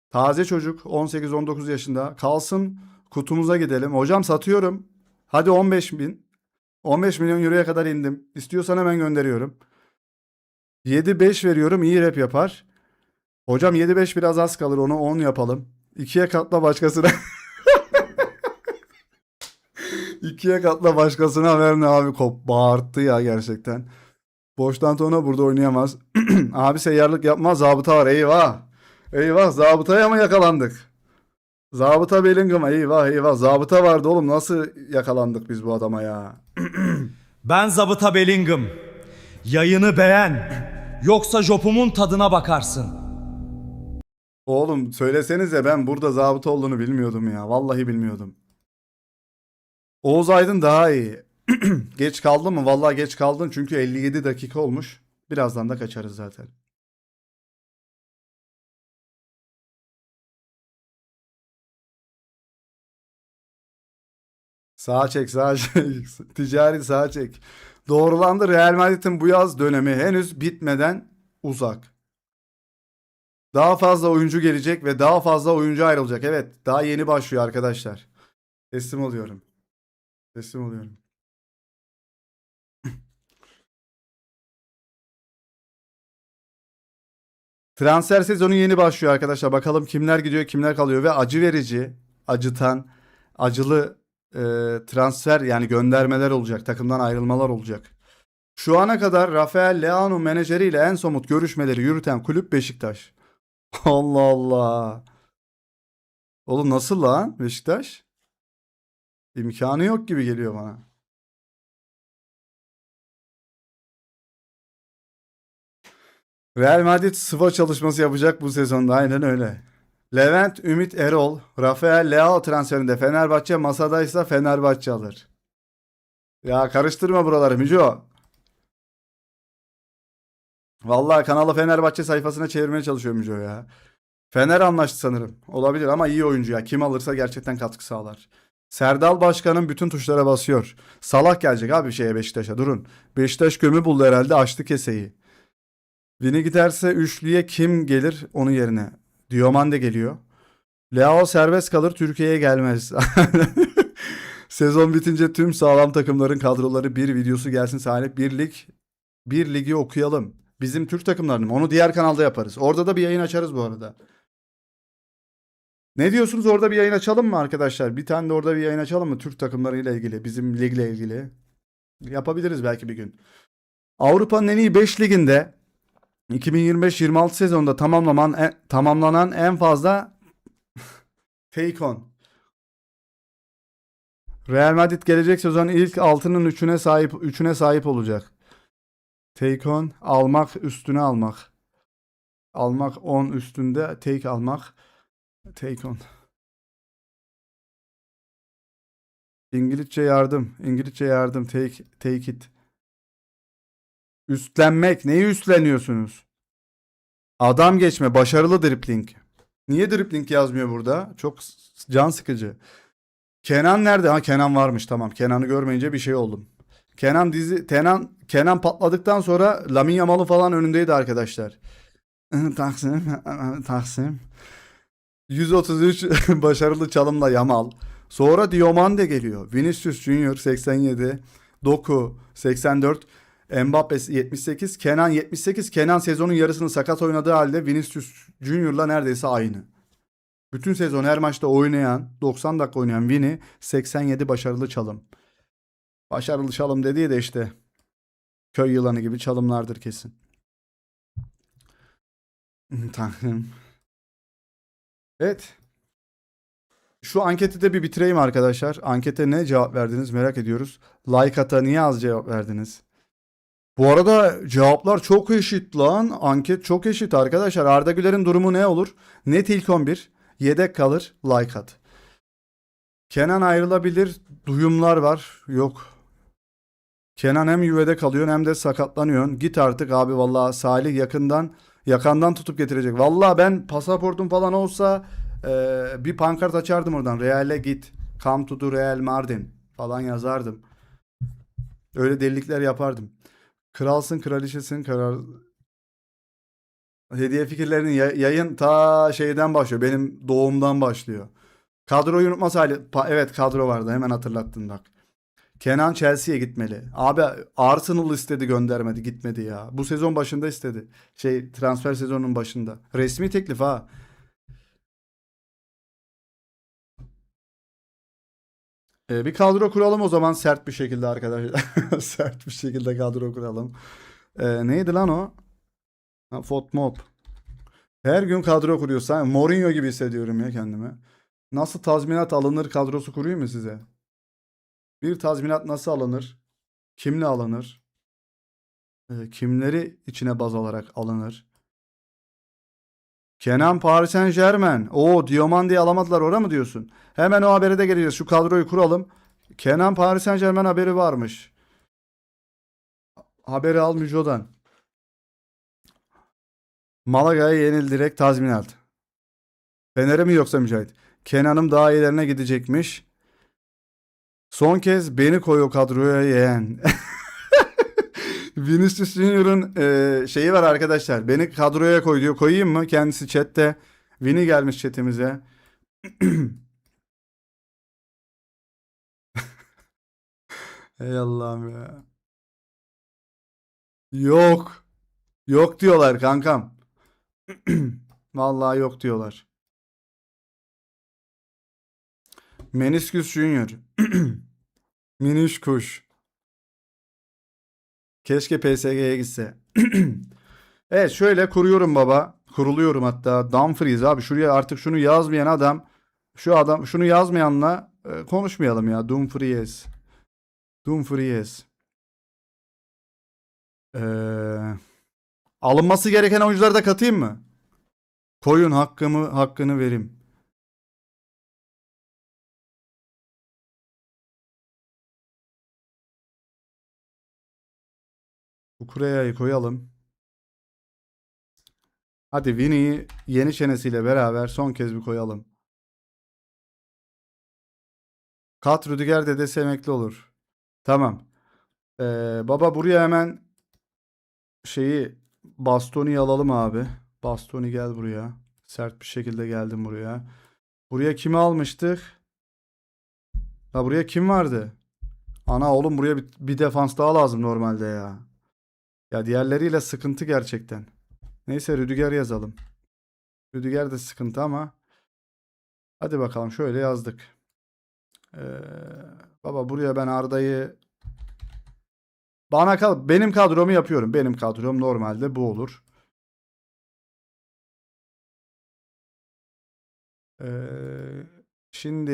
S1: Taze çocuk 18-19 yaşında. Kalsın kutumuza gidelim. Hocam satıyorum. Hadi 15 bin. 15 milyon euroya kadar indim. İstiyorsan hemen gönderiyorum. 7-5 veriyorum. İyi rap yapar. Hocam 7-5 biraz az kalır. Onu 10 yapalım. 2'ye katla başkasına. 2'ye katla başkasına ver ne abi kop. Bağırttı ya gerçekten. Boştan tona burada oynayamaz. Abi seyyarlık yapmaz. Zabıta var. Eyvah. Eyvah. Zabıtaya mı yakalandık? Zabıta Bellingham. Eyvah eyvah. Zabıta vardı oğlum. Nasıl yakalandık biz bu adama ya?
S2: Ben Zabıta Bellingham. Yayını beğen. Yoksa jopumun tadına bakarsın.
S1: Oğlum söylesenize ben burada zabıta olduğunu bilmiyordum ya. Vallahi bilmiyordum. Oğuz Aydın daha iyi. Geç kaldın mı? Vallahi geç kaldın çünkü 57 dakika olmuş. Birazdan da kaçarız zaten. Sağa çek, sağa çek. Ticari sağa çek. Doğrulandı. Real Madrid'in bu yaz dönemi henüz bitmeden uzak. Daha fazla oyuncu gelecek ve daha fazla oyuncu ayrılacak. Evet, daha yeni başlıyor arkadaşlar. Teslim oluyorum. Teslim oluyorum. Transfer sezonu yeni başlıyor arkadaşlar. Bakalım kimler gidiyor, kimler kalıyor ve acı verici, acıtan, acılı transfer yani göndermeler olacak, takımdan ayrılmalar olacak. Şu ana kadar Rafael Leao menajeriyle en somut görüşmeleri yürüten kulüp Beşiktaş. Allah Allah. Oğlum nasıl lan Beşiktaş? İmkanı yok gibi geliyor bana. Real Madrid sıva çalışması yapacak bu sezonda aynen öyle. Levent Ümit Erol, Rafael Leao transferinde Fenerbahçe masadaysa Fenerbahçe alır. Ya karıştırma buraları Müco. Vallahi kanalı Fenerbahçe sayfasına çevirmeye çalışıyor Müco ya. Fener anlaştı sanırım. Olabilir ama iyi oyuncu ya. Kim alırsa gerçekten katkı sağlar. Serdal Başkan'ın bütün tuşlara basıyor. Salah gelecek abi şeye Beşiktaş'a durun. Beşiktaş gömü buldu herhalde açtı keseyi. Vini giderse üçlüye kim gelir onun yerine? Diomande geliyor. Leao serbest kalır Türkiye'ye gelmez. Sezon bitince tüm sağlam takımların kadroları bir videosu gelsin sahip bir ligi okuyalım. Bizim Türk takımlarının onu diğer kanalda yaparız. Orada da bir yayın açarız bu arada. Ne diyorsunuz orada bir yayın açalım mı arkadaşlar? Bir tane de orada bir yayın açalım mı Türk takımlarıyla ilgili, bizim ligle ilgili? Yapabiliriz belki bir gün. Avrupa'nın en iyi 5 liginde 2025-26 sezonunda tamamlanan en fazla take on. Real Madrid gelecek sezon ilk 6'nın 3'üne sahip olacak. Take on almak, üstüne almak. almak 10 üstünde take almak take on. İngilizce yardım. İngilizce yardım. Take it. Üstlenmek. Neyi üstleniyorsunuz? Adam geçme. Başarılı dribbling. Niye dribbling yazmıyor burada? Çok can sıkıcı. Kenan nerede? Ha, Kenan varmış, tamam. Kenan'ı görmeyince bir şey oldum. Kenan patladıktan sonra Lamine Yamal'ın falan önündeydi arkadaşlar. Taksim. Taksim. 133 başarılı çalımla Yamal. Sonra Diomande geliyor. Vinicius Junior 87. Doku 84. Mbappe 78. Kenan 78. Kenan sezonun yarısını sakat oynadığı halde Vinicius Junior'la neredeyse aynı. Bütün sezon her maçta oynayan, 90 dakika oynayan Vini 87 başarılı çalım. Başarılı çalım dediği de işte köy yılanı gibi çalımlardır kesin. Tanrım. Evet. Şu anketi de bir bitireyim arkadaşlar. Ankete ne cevap verdiniz merak ediyoruz. Like ata niye az cevap verdiniz? Bu arada cevaplar çok eşit lan. Anket çok eşit arkadaşlar. Arda Güler'in durumu ne olur? Net ilk 11. Yedek kalır. Like at. Kenan ayrılabilir. Duyumlar var. Yok. Kenan hem yüvede kalıyor hem de sakatlanıyor. Git artık abi, vallahi Salih yakandan tutup getirecek. Vallahi ben pasaportum falan olsa bir pankart açardım oradan. Real'e git. Come to the Real Mardin falan yazardım. Öyle delilikler yapardım. Kralsın, kraliçesin, hediye fikirlerinin yayın ta şeyden başlıyor. Benim doğumdan başlıyor. Kadroyu unutma Salih. Evet, kadro vardı. Hemen hatırlattın bak. Kenan Chelsea'ye gitmeli. Abi Arsenal istedi, göndermedi, gitmedi ya. Bu sezon başında istedi. Transfer sezonunun başında. Resmi teklif ha. Bir kadro kuralım o zaman, sert bir şekilde arkadaşlar. Sert bir şekilde kadro kuralım. Neydi lan o? Ha, Fotmob. Her gün kadro kuruyorsan Mourinho gibi hissediyorum ya kendimi. Nasıl tazminat alınır kadrosu kurayım mı size? Bir tazminat nasıl alınır? Kimle alınır? Kimleri içine baz alarak alınır? Kenan Paris Saint-Germain. Oo, Diomande'yi alamadılar, oraya mı diyorsun? Hemen o habere de geleceğiz. Şu kadroyu kuralım. Kenan Paris Saint-Germain haberi varmış. Haberi al Müjo'dan. Malaga'ya yenil direkt tazminat. Fener'e mi yoksa Mücahit? Kenan'ım daha iyilerine gidecekmiş. Son kez beni koy o kadroya yeğen. Vinicius Junior'ın şeyi var arkadaşlar. Beni kadroya koy diyor. Koyayım mı? Kendisi chatte. Vini gelmiş chatimize. Ey Allah'ım ya. Yok. Yok diyorlar kankam. Vallahi yok diyorlar. Meniscus Junior. Miniş kuş. Keşke PSG'ye gitse. Evet, şöyle kuruyorum baba. Kuruluyorum hatta. Dumfries abi, şuraya artık şunu yazmayan adam. Şunu yazmayanla konuşmayalım ya. Dumfries. Dumfries. Alınması gereken oyuncuları da katayım mı? Koyun hakkını verim. Kukureya'yı koyalım. Hadi Vini'yi yeni çenesiyle beraber son kez bir koyalım. Kat Rüdiger dedesi emekli olur. Tamam. Baba buraya hemen Bastoni'yi alalım abi. Bastoni gel buraya. Sert bir şekilde geldim buraya. Buraya kimi almıştık? Ha, buraya kim vardı? Ana oğlum, buraya bir defans daha lazım normalde ya. Ya diğerleriyle sıkıntı gerçekten. Neyse, Rüdiger yazalım. Rüdiger de sıkıntı ama. Hadi bakalım, şöyle yazdık. Ee, baba buraya ben Arda'yı benim kadromu yapıyorum. Benim kadrom normalde bu olur. Şimdi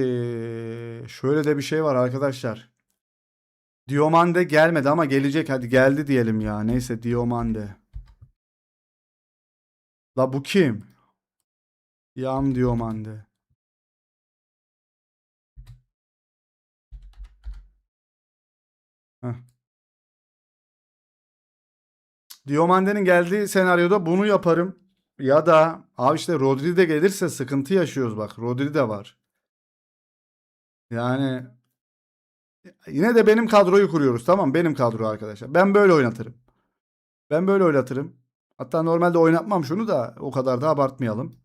S1: şöyle de bir şey var arkadaşlar. Diomande gelmedi ama gelecek. Hadi geldi diyelim ya. Neyse, Diomande. La bu kim? Yan Diomande. Heh. Diomande'nin geldiği senaryoda bunu yaparım. Ya da abi işte Rodri de gelirse sıkıntı yaşıyoruz bak. Rodri de var. Yani yine de benim kadroyu kuruyoruz, tamam, benim kadro arkadaşlar. Ben böyle oynatırım. Ben böyle oynatırım. Hatta normalde oynatmam şunu da o kadar da abartmayalım.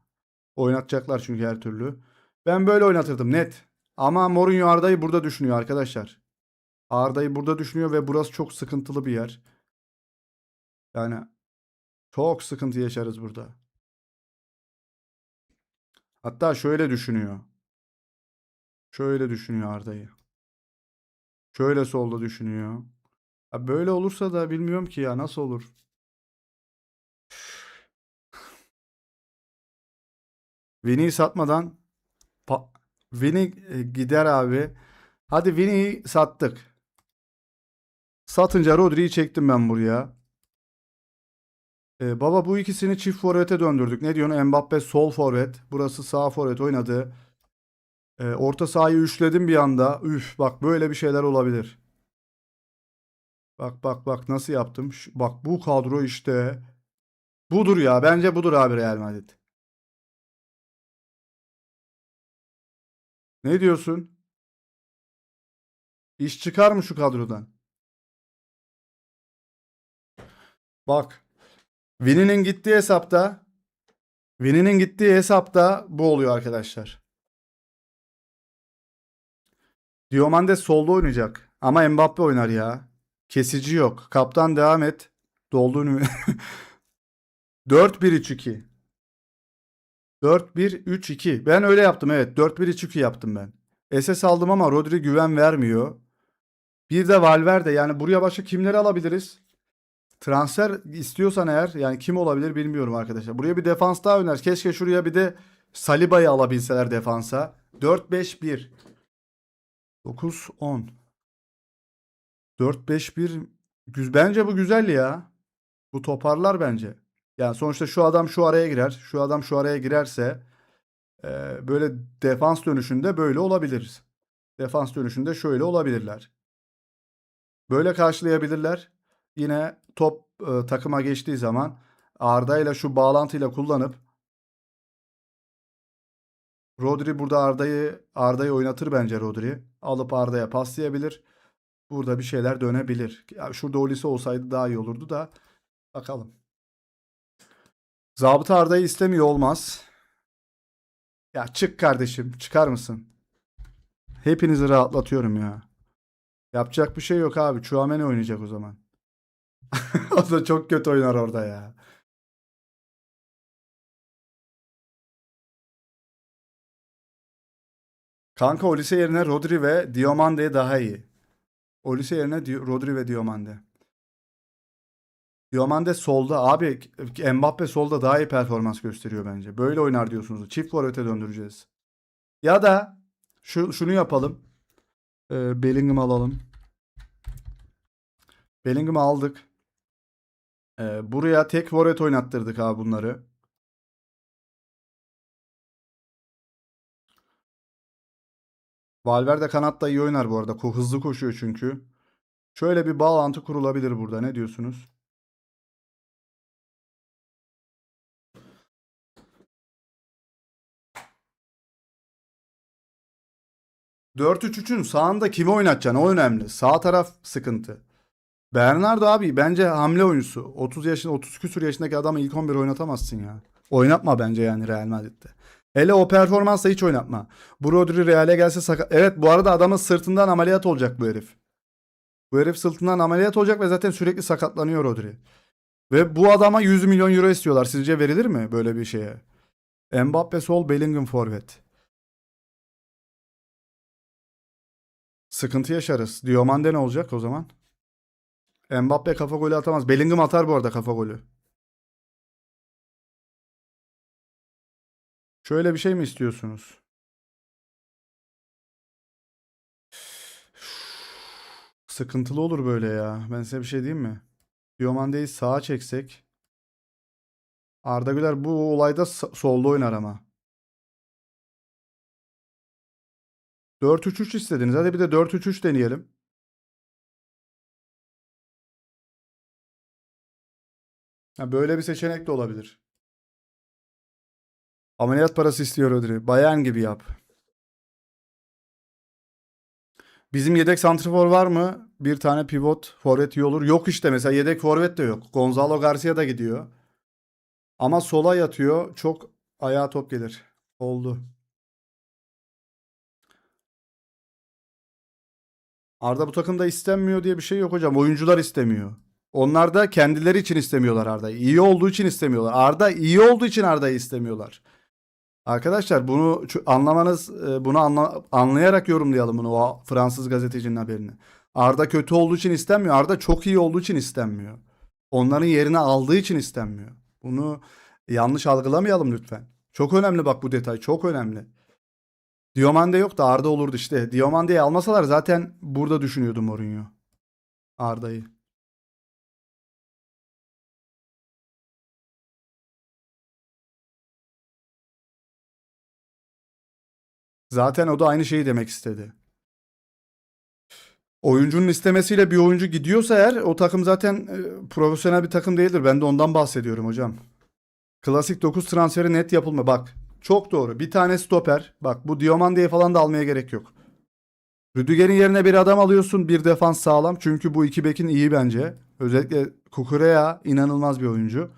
S1: Oynatacaklar çünkü her türlü. Ben böyle oynatırdım net. Ama Mourinho Arda'yı burada düşünüyor arkadaşlar. Arda'yı burada düşünüyor ve burası çok sıkıntılı bir yer. Yani çok sıkıntı yaşarız burada. Hatta şöyle düşünüyor. Şöyle düşünüyor Arda'yı. Şöyle solda düşünüyor. Ha, böyle olursa da bilmiyorum ki ya nasıl olur. Vini'yi satmadan Vini gider abi. Hadi Vini'yi sattık. Satınca Rodri'yi çektim ben buraya. Baba bu ikisini çift forvete döndürdük. Ne diyorsun? Mbappe sol forvet. Burası sağ forvet oynadı. Orta sahayı üçledim bir anda. Üf bak böyle bir şeyler olabilir. Bak bak bak nasıl yaptım. Bak bu kadro işte. Budur ya. Bence budur abi Real Madrid. Ne diyorsun? İş çıkar mı şu kadrodan? Bak. Vini'nin gittiği hesapta Vini'nin gittiği hesapta bu oluyor arkadaşlar. Diomande solda oynayacak. Ama Mbappe oynar ya. Kesici yok. Kaptan devam et. Dolduğunu 4-1-3-2. 4-1-3-2. Ben öyle yaptım, evet. 4-1-3-2 yaptım ben. SS aldım ama Rodri güven vermiyor. Bir de Valverde, yani buraya başka kimleri alabiliriz? Transfer istiyorsan eğer yani kim olabilir bilmiyorum arkadaşlar. Buraya bir defans daha öner. Keşke şuraya bir de Saliba'yı alabilseler defansa. 4-5-1. 9-10. 4-5-1. Bence bu güzel ya. Bu toparlar bence. Yani sonuçta şu adam şu araya girer. Şu adam şu araya girerse böyle defans dönüşünde böyle olabiliriz. Defans dönüşünde şöyle olabilirler. Böyle karşılayabilirler. Yine top takıma geçtiği zaman Arda ile şu bağlantıyla kullanıp Rodri burada Arda'yı oynatır bence Rodri. Alıp Arda'ya paslayabilir. Burada bir şeyler dönebilir. Ya şurada Olise olsaydı daha iyi olurdu da bakalım. Zabıta Arda'yı istemiyor olmaz. Ya çık kardeşim, çıkar mısın? Hepinizi rahatlatıyorum ya. Yapacak bir şey yok abi. Tchouaméni oynayacak o zaman. O da çok kötü oynar orada ya. Kanka Olise yerine Rodri ve Diomande daha iyi. Olise yerine Rodri ve Diomande. Diomande solda. Abi Mbappe solda daha iyi performans gösteriyor bence. Böyle oynar diyorsunuz. Çift forvete döndüreceğiz. Ya da şunu yapalım. Bellingham alalım. Bellingham'ı aldık. Buraya tek forvet oynattırdık abi bunları. Valverde kanatta iyi oynar bu arada. Hızlı koşuyor çünkü. Şöyle bir bağlantı kurulabilir burada. Ne diyorsunuz? 4-3-3'ün sağında kimi oynatacaksın? O önemli. Sağ taraf sıkıntı. Bernardo abi bence hamle oyuncusu. 30 yaşında 30 küsur yaşındaki adamı ilk 11 oynatamazsın ya. Oynatma bence yani Real Madrid'de. Hele o performansla hiç oynatma. Bu Rodri Real'e gelse sakat. Evet bu arada adamın sırtından ameliyat olacak bu herif. Bu herif sırtından ameliyat olacak ve zaten sürekli sakatlanıyor Rodri. Ve bu adama 100 milyon euro istiyorlar. Sizce verilir mi böyle bir şeye? Mbappe sol, Bellingham forvet. Sıkıntı yaşarız. Diomande ne olacak o zaman? Mbappe kafa golü atamaz. Bellingham atar bu arada kafa golü. Şöyle bir şey mi istiyorsunuz? Sıkıntılı olur böyle ya. Ben size bir şey diyeyim mi? Diomande'yi sağa çeksek. Arda Güler bu olayda solda oynar ama. 4-3-3 istediniz. Hadi bir de 4-3-3 deneyelim. Ha, böyle bir seçenek de olabilir. Ameliyat parası istiyor Rodri. Bayern gibi yap. Bizim yedek santrafor var mı? Bir tane pivot forvet iyi olur. Yok işte mesela yedek forvet de yok. Gonzalo Garcia da gidiyor. Ama sola yatıyor. Çok ayağa top gelir. Oldu. Arda bu takımda istenmiyor diye bir şey yok hocam. Oyuncular istemiyor. Onlar da kendileri için istemiyorlar Arda'yı. İyi olduğu için istemiyorlar. Arda iyi olduğu için Arda'yı istemiyorlar. Arkadaşlar bunu anlamanız, bunu anlayarak yorumlayalım bunu o Fransız gazetecinin haberini. Arda kötü olduğu için istenmiyor. Arda çok iyi olduğu için istenmiyor. Onların yerini aldığı için istenmiyor. Bunu yanlış algılamayalım lütfen. Çok önemli bak bu detay. Çok önemli. Diomande yok da Arda olurdu işte. Diomande'yi almasalar zaten burada düşünüyordu Mourinho. Arda'yı. Zaten o da aynı şeyi demek istedi. Oyuncunun istemesiyle bir oyuncu gidiyorsa eğer o takım zaten profesyonel bir takım değildir. Ben de ondan bahsediyorum hocam. Klasik 9 transferi net yapılma. Bak çok doğru. Bir tane stoper. Bak bu Diomande'yi falan da almaya gerek yok. Rüdiger'in yerine bir adam alıyorsun. Bir defans sağlam. Çünkü bu iki bekin iyi bence. Özellikle Kukurea inanılmaz bir oyuncu.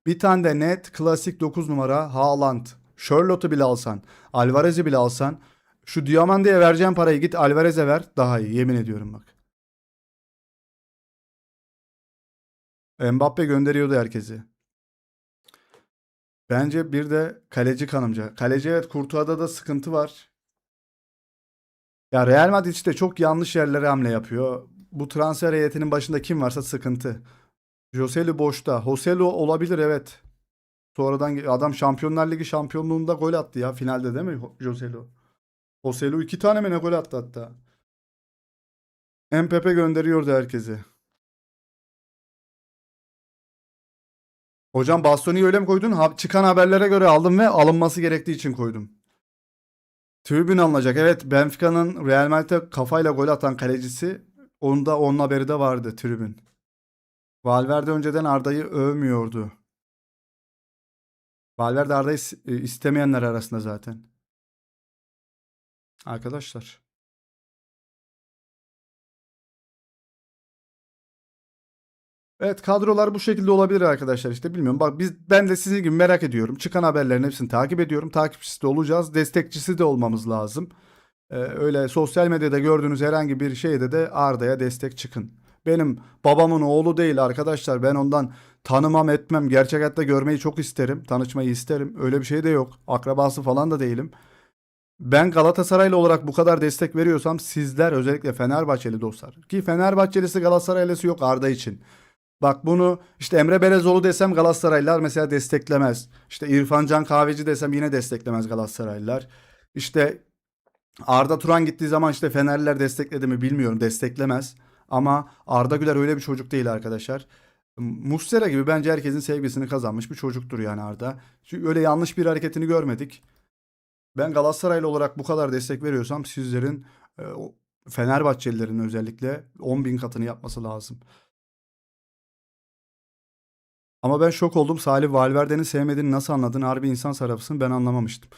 S1: Bir tane de net klasik 9 numara Haaland. Charlotte'u bile alsan. Alvarez'i bile alsan. Şu Diomande'ye vereceğin parayı git Alvarez'e ver. Daha iyi. Yemin ediyorum bak. Mbappe gönderiyordu herkesi. Bence bir de kaleci kanımca. Kaleci evet Courtois'da da sıkıntı var. Ya Real Madrid işte çok yanlış yerlere hamle yapıyor. Bu transfer heyetinin başında kim varsa sıkıntı. Joselu boşta. Joselu olabilir evet. Sonradan adam Şampiyonlar Ligi şampiyonluğunda gol attı ya finalde değil mi Joselu? Joselu iki tane mi ne gol attı hatta. Mbappe gönderiyordu herkesi. Hocam Bastoni'yi öyle mi koydun? Çıkan haberlere göre aldım ve alınması gerektiği için koydum. Tribün alınacak. Evet Benfica'nın Real Madrid'e kafayla gol atan kalecisi. Onun haberi de vardı tribün. Valverde önceden Arda'yı övmüyordu. Valverde Arda'yı istemeyenler arasında zaten. Arkadaşlar. Evet kadrolar bu şekilde olabilir arkadaşlar işte bilmiyorum. Bak ben de sizin gibi merak ediyorum. Çıkan haberlerin hepsini takip ediyorum. Takipçisi de olacağız. Destekçisi de olmamız lazım. Öyle sosyal medyada gördüğünüz herhangi bir şeyde de Arda'ya destek çıkın. Benim babamın oğlu değil arkadaşlar. Ben ondan tanımam etmem. Gerçek hayatta görmeyi çok isterim. Tanışmayı isterim. Öyle bir şey de yok. Akrabası falan da değilim. Ben Galatasaraylı olarak bu kadar destek veriyorsam sizler özellikle Fenerbahçeli dostlar. Ki Fenerbahçelisi Galatasaraylısı yok Arda için. Bak bunu işte Emre Belezoğlu desem Galatasaraylılar mesela desteklemez. İşte İrfan Can Kahveci desem yine desteklemez Galatasaraylılar. İşte Arda Turan gittiği zaman işte Fenerliler destekledi mi bilmiyorum. Desteklemez. Ama Arda Güler öyle bir çocuk değil arkadaşlar. Muslera gibi bence herkesin sevgisini kazanmış bir çocuktur yani Arda. Çünkü öyle yanlış bir hareketini görmedik. Ben Galatasaraylı olarak bu kadar destek veriyorsam sizlerin Fenerbahçelilerin özellikle 10 bin katını yapması lazım. Ama ben şok oldum. Salih Valverde'nin sevmediğini nasıl anladın? Harbi insan sarrafısın ben anlamamıştım.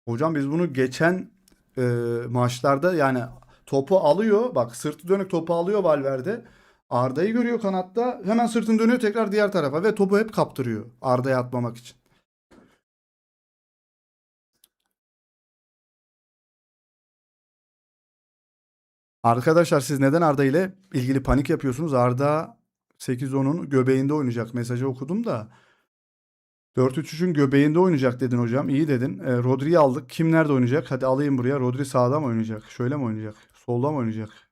S1: Hocam biz bunu geçen e, maçlarda yani topu alıyor. Bak sırtı dönük topu alıyor Valverde. Arda'yı görüyor kanatta. Hemen sırtını dönüyor tekrar diğer tarafa ve topu hep kaptırıyor Arda'ya atmamak için. Arkadaşlar siz neden Arda ile ilgili panik yapıyorsunuz? Arda 8-10'un göbeğinde oynayacak mesajı okudum da. 4-3-3'ün göbeğinde oynayacak dedin hocam. İyi dedin. Rodri'yi aldık. Kim nerede oynayacak? Hadi alayım buraya. Rodri sağda mı oynayacak? Şöyle mi oynayacak? Solda mı oynayacak?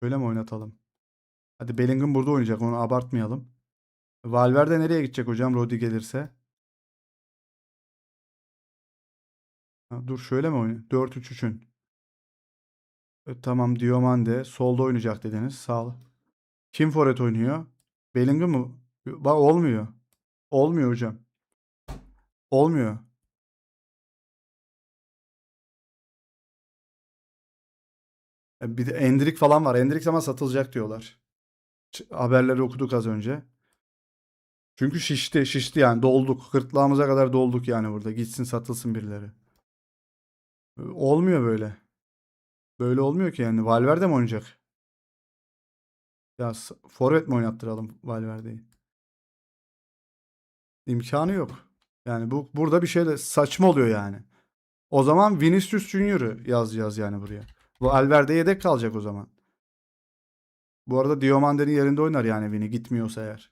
S1: Şöyle mi oynatalım? Hadi Bellingham burada oynayacak. Onu abartmayalım. Valverde nereye gidecek hocam Rodri gelirse? Ha, dur şöyle mi oynuyor? 4-3-3'ün. Tamam Diomande. Solda oynayacak dediniz. Sağ ol. Kim forvet oynuyor? Bellingham mı? Bak olmuyor. Olmuyor hocam. Olmuyor. Bir de Endrick falan var. Endrick ama satılacak diyorlar. Haberleri okuduk az önce. Çünkü şişti yani dolduk. Gırtlağımıza kadar dolduk yani burada. Gitsin satılsın birileri. Olmuyor böyle. Böyle olmuyor ki yani. Valverde mi oynayacak? Ya forvet mi oynattıralım Valverde'yi? İmkanı yok. Yani bu burada bir şey de saçma oluyor yani. O zaman Vinicius Junior'ı yazacağız yani buraya. Bu Valverde yedek kalacak o zaman. Bu arada Diomande'nin yerinde oynar yani Vini gitmiyorsa eğer.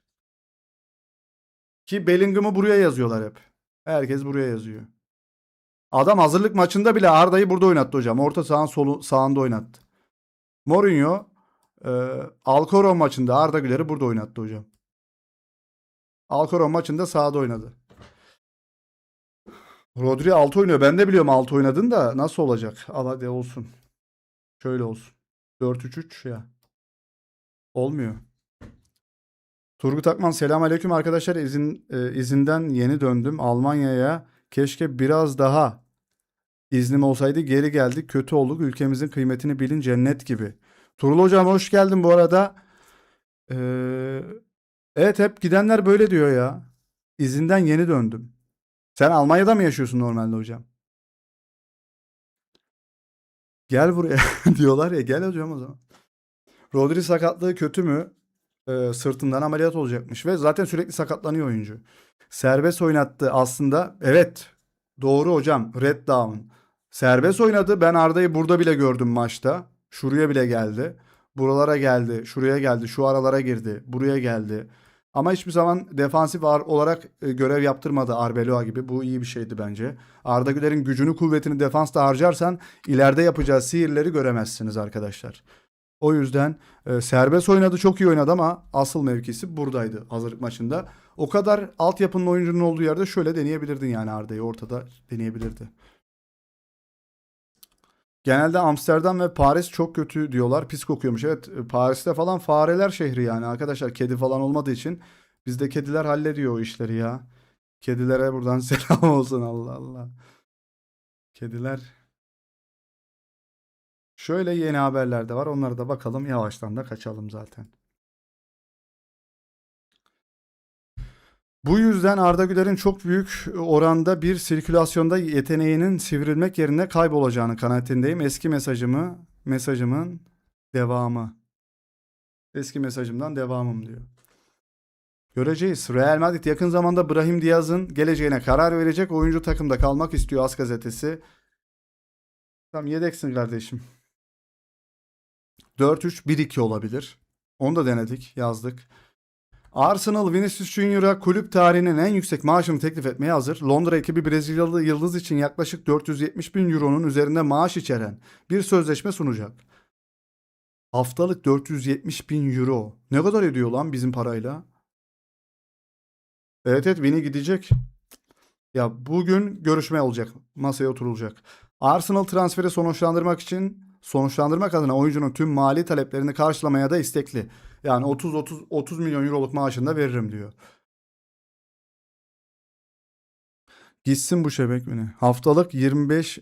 S1: Ki Bellingham'ı buraya yazıyorlar hep. Herkes buraya yazıyor. Adam hazırlık maçında bile Arda'yı burada oynattı hocam. Orta sahanın sağında oynattı. Mourinho e, Alcoron maçında Arda Güler'i burada oynattı hocam. Alcoron maçında sağda oynadı. Rodri 6 oynuyor. Ben de biliyorum 6 oynadın da nasıl olacak? Al hadi olsun. Şöyle olsun. 4-3-3 ya. Olmuyor. Turgut Akman selamünaleyküm arkadaşlar. İzinden yeni döndüm Almanya'ya. Keşke biraz daha iznim olsaydı, geri geldik. Kötü olduk. Ülkemizin kıymetini bilin, cennet gibi. Turul hocam hoş geldin bu arada. Ee, evet, hep gidenler böyle diyor ya. İzinden yeni döndüm. Sen Almanya'da mı yaşıyorsun normalde hocam? Gel buraya diyorlar ya, gel hocam o zaman. Rodri sakatlığı kötü mü? Sırtından ameliyat olacakmış ve zaten sürekli sakatlanıyor oyuncu. Serbest oynattı aslında. Evet. Doğru hocam. Red Down. Serbest oynadı. Ben Arda'yı burada bile gördüm maçta. Şuraya bile geldi. Buralara geldi. Şuraya geldi. Şu aralara girdi. Buraya geldi. Ama hiçbir zaman defansif olarak görev yaptırmadı Arbeloa gibi. Bu iyi bir şeydi bence. Arda Güler'in gücünü, kuvvetini defansta harcarsan ileride yapacağı sihirleri göremezsiniz arkadaşlar. O yüzden serbest oynadı, çok iyi oynadı ama asıl mevkisi buradaydı hazırlık maçında. O kadar altyapının oyuncunun olduğu yerde şöyle deneyebilirdin yani, Arda'yı ortada deneyebilirdi. Genelde Amsterdam ve Paris çok kötü diyorlar. Pis kokuyormuş. Evet, Paris'te falan fareler şehri yani arkadaşlar. Kedi falan olmadığı için bizde kediler hallediyor o işleri ya. Kedilere buradan selam olsun, Allah Allah. Kediler. Şöyle yeni haberler de var. Onlara da bakalım. Yavaştan da kaçalım zaten. Bu yüzden Arda Güler'in çok büyük oranda bir sirkülasyonda yeteneğinin sivrilmek yerine kaybolacağını kanaatindeyim. Mesajımın devamı. Eski mesajımdan devamım diyor. Göreceğiz. Real Madrid yakın zamanda Brahim Diaz'ın geleceğine karar verecek. Oyuncu takımda kalmak istiyor, AS gazetesi. Tamam, yedeksin kardeşim. 4-3-1-2 olabilir. Onu da denedik, yazdık. Arsenal Vinicius Junior'a kulüp tarihinin en yüksek maaşını teklif etmeye hazır. Londra ekibi Brezilyalı yıldız için yaklaşık 470 bin euronun üzerinde maaş içeren bir sözleşme sunacak. Haftalık 470 bin euro. Ne kadar ediyor lan bizim parayla? Evet evet, Vini gidecek. Ya bugün görüşme olacak. Masaya oturulacak. Arsenal transferi sonuçlandırmak adına oyuncunun tüm mali taleplerini karşılamaya da istekli. Yani 30 milyon euroluk maaşını da veririm diyor. Gitsin bu şebek beni. Haftalık 25,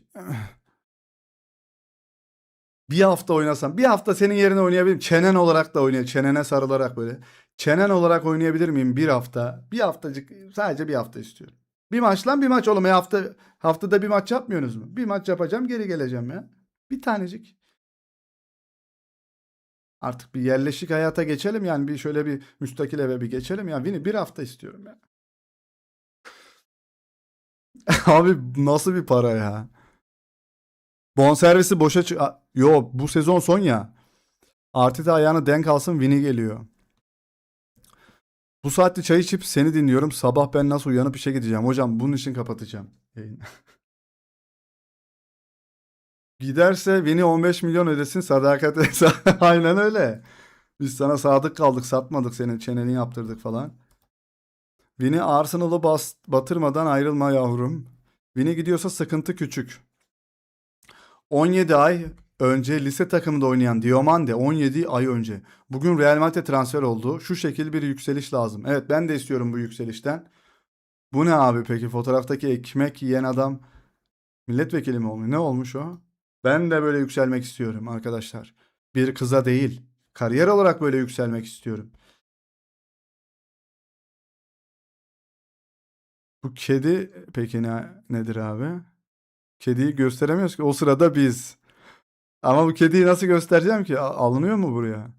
S1: bir hafta oynasam. Bir hafta senin yerine oynayabilirim. Çenen olarak da oynayabilirim. Çenene sarılarak böyle. Çenen olarak oynayabilir miyim bir hafta? Bir haftacık, sadece bir hafta istiyorum. Bir maç lan, bir maç oğlum. Haftada bir maç yapmıyorsunuz mu? Bir maç yapacağım, geri geleceğim ya. Bir tanecik. Artık bir yerleşik hayata geçelim yani, bir şöyle bir müstakil eve bir geçelim ya. Bir hafta istiyorum ya. Abi nasıl bir para ya? Bonservisi boşa Yo, bu sezon son ya. Arteta ayağını denk alsın, Vini geliyor. Bu saatte çay içip seni dinliyorum. Sabah ben nasıl uyanıp işe gideceğim? Hocam bunun için kapatacağım yayını. Giderse Vini 15 milyon ödesin, sadakat. Aynen öyle. Biz sana sadık kaldık, satmadık, senin çeneni yaptırdık falan. Vini Arsenal'ı batırmadan ayrılma yavrum. Vini gidiyorsa sıkıntı küçük. 17 ay önce lise takımında oynayan Diomande 17 ay önce. Bugün Real Madrid'e transfer oldu. Şu şekil bir yükseliş lazım. Evet, ben de istiyorum bu yükselişten. Bu ne abi peki? Fotoğraftaki ekmek yiyen adam milletvekili mi olmuş? Ne olmuş o? Ben de böyle yükselmek istiyorum arkadaşlar. Bir kıza değil. Kariyer olarak böyle yükselmek istiyorum. Bu kedi peki nedir abi? Kediyi gösteremiyoruz ki. O sırada biz. Ama bu kediyi nasıl göstereceğim ki? Alınıyor mu buraya?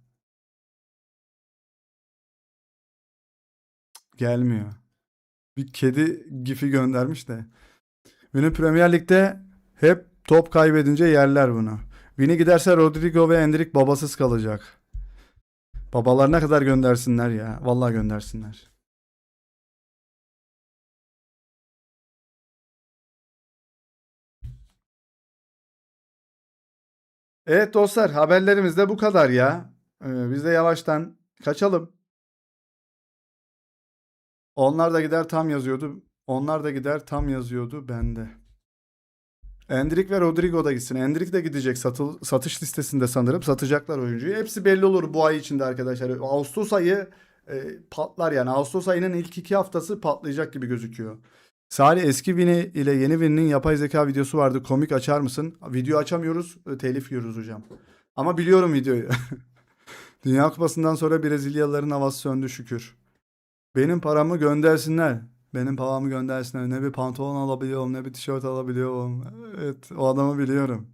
S1: Gelmiyor. Bir kedi gifi göndermiş de. Vini Premier Lig'de hep top kaybedince yerler bunu. Vini giderse Rodrigo ve Endrick babasız kalacak. Babalar ne kadar göndersinler ya. Vallahi göndersinler. Evet dostlar, haberlerimiz de bu kadar ya. Biz de yavaştan kaçalım. Onlar da gider tam yazıyordu. Onlar da gider tam yazıyordu bende. Endrick ve Rodrigo da gitsin. Endrick de gidecek, satış listesinde sanırım. Satacaklar oyuncuyu. Hepsi belli olur bu ay içinde arkadaşlar. Ağustos ayı patlar yani. Ağustos ayının ilk 2 haftası patlayacak gibi gözüküyor. Salih, eski Vini ile yeni Vini'nin yapay zeka videosu vardı. Komik, açar mısın? Video açamıyoruz. Telif yiyoruz hocam. Ama biliyorum videoyu. Dünya Kupası'ndan sonra Brezilyalıların havası söndü şükür. Benim paramı göndersinler. Benim paramı göndersinler. Ne bir pantolon alabiliyorum, ne bir tişört alabiliyorum. Evet, o adamı biliyorum.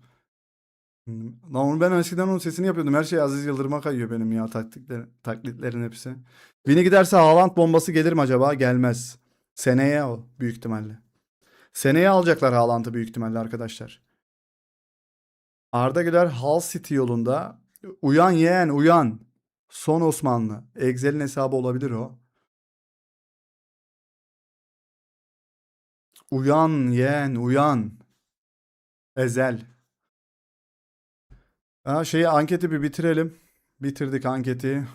S1: Lan onu ben eskiden onun sesini yapıyordum. Her şey Aziz Yıldırım'a kayıyor benim ya, taklitlerin hepsi. Vini giderse Haaland bombası gelir mi acaba? Gelmez. Seneye o büyük ihtimalle. Seneye alacaklar Haaland'ı büyük ihtimalle arkadaşlar. Arda Güler Hull City yolunda. Uyan yeğen uyan. Son Osmanlı. Excel'in hesabı olabilir o. Uyan yeğen uyan. Ezel. Anketi bir bitirelim. Bitirdik anketi.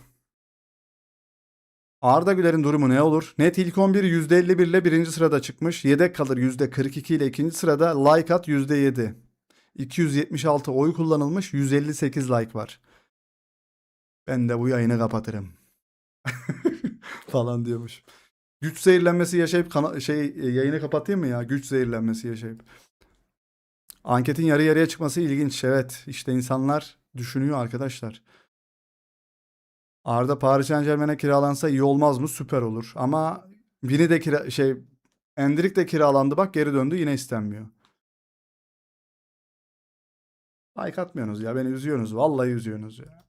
S1: Arda Güler'in durumu ne olur? Net ilk 11 %51 ile birinci sırada çıkmış. Yedek kalır %42 ile ikinci sırada. Like at %7. 276 oy kullanılmış. 158 like var. Ben de bu yayını kapatırım. Falan diyormuş. Güç zehirlenmesi yaşayıp yayını kapatayım mı ya? Güç zehirlenmesi yaşayıp. Anketin yarı yarıya çıkması ilginç. Evet, işte insanlar düşünüyor arkadaşlar. Arda Paris Saint-Germain'e kiralansa iyi olmaz mı? Süper olur. Ama Vini de Endrick de kiralandı, bak geri döndü, yine istenmiyor. Like atmıyorsunuz ya, beni üzüyorsunuz. Vallahi üzüyorsunuz ya.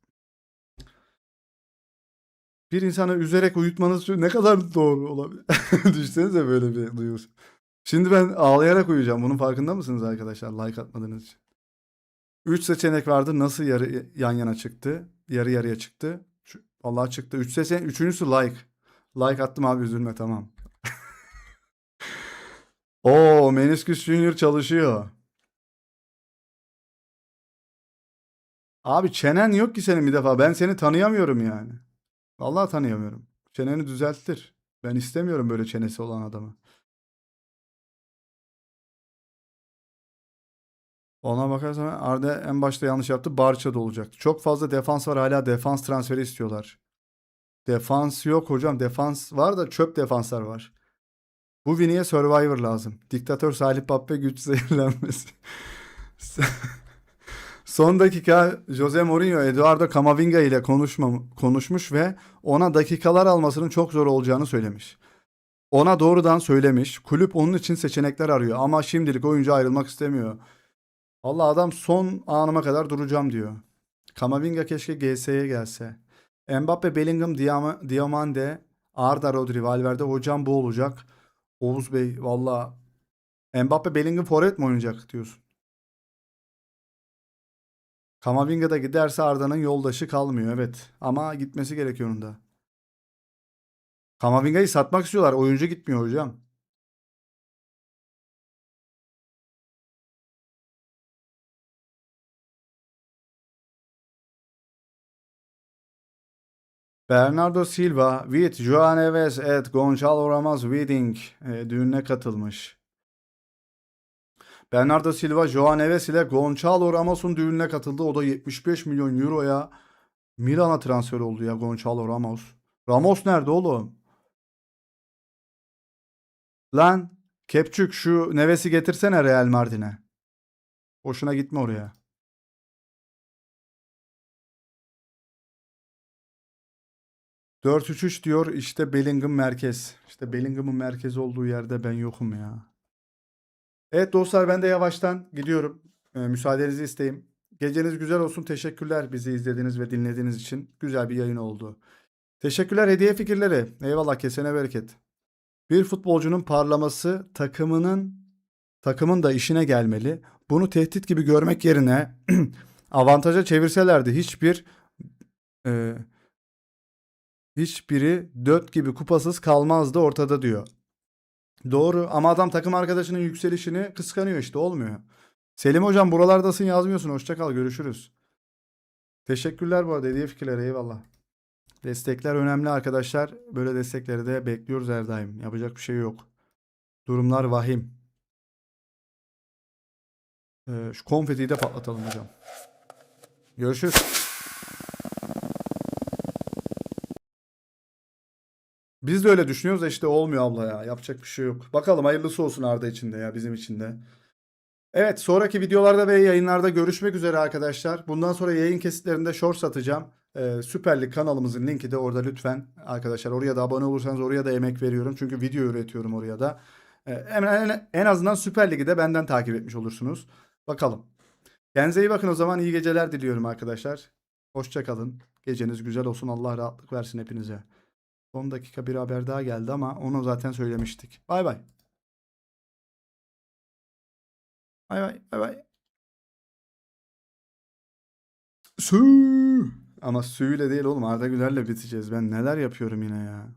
S1: Bir insanı üzerek uyutmanız ne kadar doğru olabilir? Düşünsenize böyle bir duygusu. Şimdi ben ağlayarak uyuyacağım. Bunun farkında mısınız arkadaşlar? Like atmadığınız için. 3 seçenek vardı. Nasıl yarı yan yana çıktı? Yarı yarıya çıktı. Vallahi çıktı. 3 seçenek. Üçüncüsü like. Like attım abi, üzülme tamam. Oo, Menisküs Junior çalışıyor. Abi çenen yok ki senin bir defa. Ben seni tanıyamıyorum yani. Vallahi tanıyamıyorum. Çeneni düzelttir. Ben istemiyorum böyle çenesi olan adamı. Ona bakarsan Arda en başta yanlış yaptı. Barça'da olacaktı. Çok fazla defans var, hala defans transferi istiyorlar. Defans yok hocam. Defans var da çöp defanslar var. Bu Vini'ye Survivor lazım. Diktatör Salih Pape güç zehirlenmesi. Son dakika Jose Mourinho Eduardo Camavinga ile konuşmuş ve ona dakikalar almasının çok zor olacağını söylemiş. Ona doğrudan söylemiş. Kulüp onun için seçenekler arıyor ama şimdilik oyuncu ayrılmak istemiyor. Allah, adam son anıma kadar duracağım diyor. Camavinga keşke GS'ye gelse. Mbappe, Bellingham, Diomande, Arda, Rodri, Valverde, hocam bu olacak. Oğuz Bey valla, Mbappe, Bellingham forvet mi oynayacak diyorsun? Kamavinga da giderse Arda'nın yoldaşı kalmıyor, evet. Ama gitmesi gerekiyor onun da. Kamavinga'yı satmak istiyorlar. Oyuncu gitmiyor hocam. Bernardo Silva with Joao Neves et Gonçalo Ramos wedding düğününe katılmış. Bernardo Silva, Joao Neves ile Gonçalo Ramos'un düğününe katıldı. O da 75 milyon euroya Milan'a transfer oldu ya Gonçalo Ramos. Ramos nerede oğlum? Lan Kepçük şu Neves'i getirsene Real Mardin'e. Boşuna gitme oraya. Dört üç üç diyor işte Bellingham merkez. İşte Bellingham'ın merkezi olduğu yerde ben yokum ya. Evet dostlar ben de yavaştan gidiyorum. Müsaadenizi isteyeyim. Geceniz güzel olsun. Teşekkürler bizi izlediğiniz ve dinlediğiniz için. Güzel bir yayın oldu. Teşekkürler hediye fikirleri. Eyvallah kesene bereket. Bir futbolcunun parlaması takımın da işine gelmeli. Bunu tehdit gibi görmek yerine avantaja çevirselerdi e, hiçbiri dört gibi kupasız kalmazdı ortada diyor. Doğru ama adam takım arkadaşının yükselişini kıskanıyor işte olmuyor. Selim hocam buralardasın yazmıyorsun. Hoşça kal görüşürüz. Teşekkürler bu arada hediye fikirleri eyvallah. Destekler önemli arkadaşlar. Böyle destekleri de bekliyoruz her daim. Yapacak bir şey yok. Durumlar vahim. Şu konfetiyi de patlatalım hocam. Görüşürüz. Biz de öyle düşünüyoruz da işte olmuyor abla ya. Yapacak bir şey yok. Bakalım hayırlısı olsun Arda için de ya bizim için de. Evet sonraki videolarda ve yayınlarda görüşmek üzere arkadaşlar. Bundan sonra yayın kesitlerinde shorts atacağım. Süper Lig kanalımızın linki de orada lütfen arkadaşlar. Oraya da abone olursanız oraya da emek veriyorum. Çünkü video üretiyorum oraya da. En azından Süper Lig'i de benden takip etmiş olursunuz. Bakalım. Kendinize iyi bakın o zaman. İyi geceler diliyorum arkadaşlar. Hoşça kalın. Geceniz güzel olsun. Allah rahatlık versin hepinize. Son dakika bir haber daha geldi ama onu zaten söylemiştik. Bay bay. Bay bay. Bay bay. Sü. Ama suyla değil oğlum Arda Güler'le biteceğiz. Ben neler yapıyorum yine ya.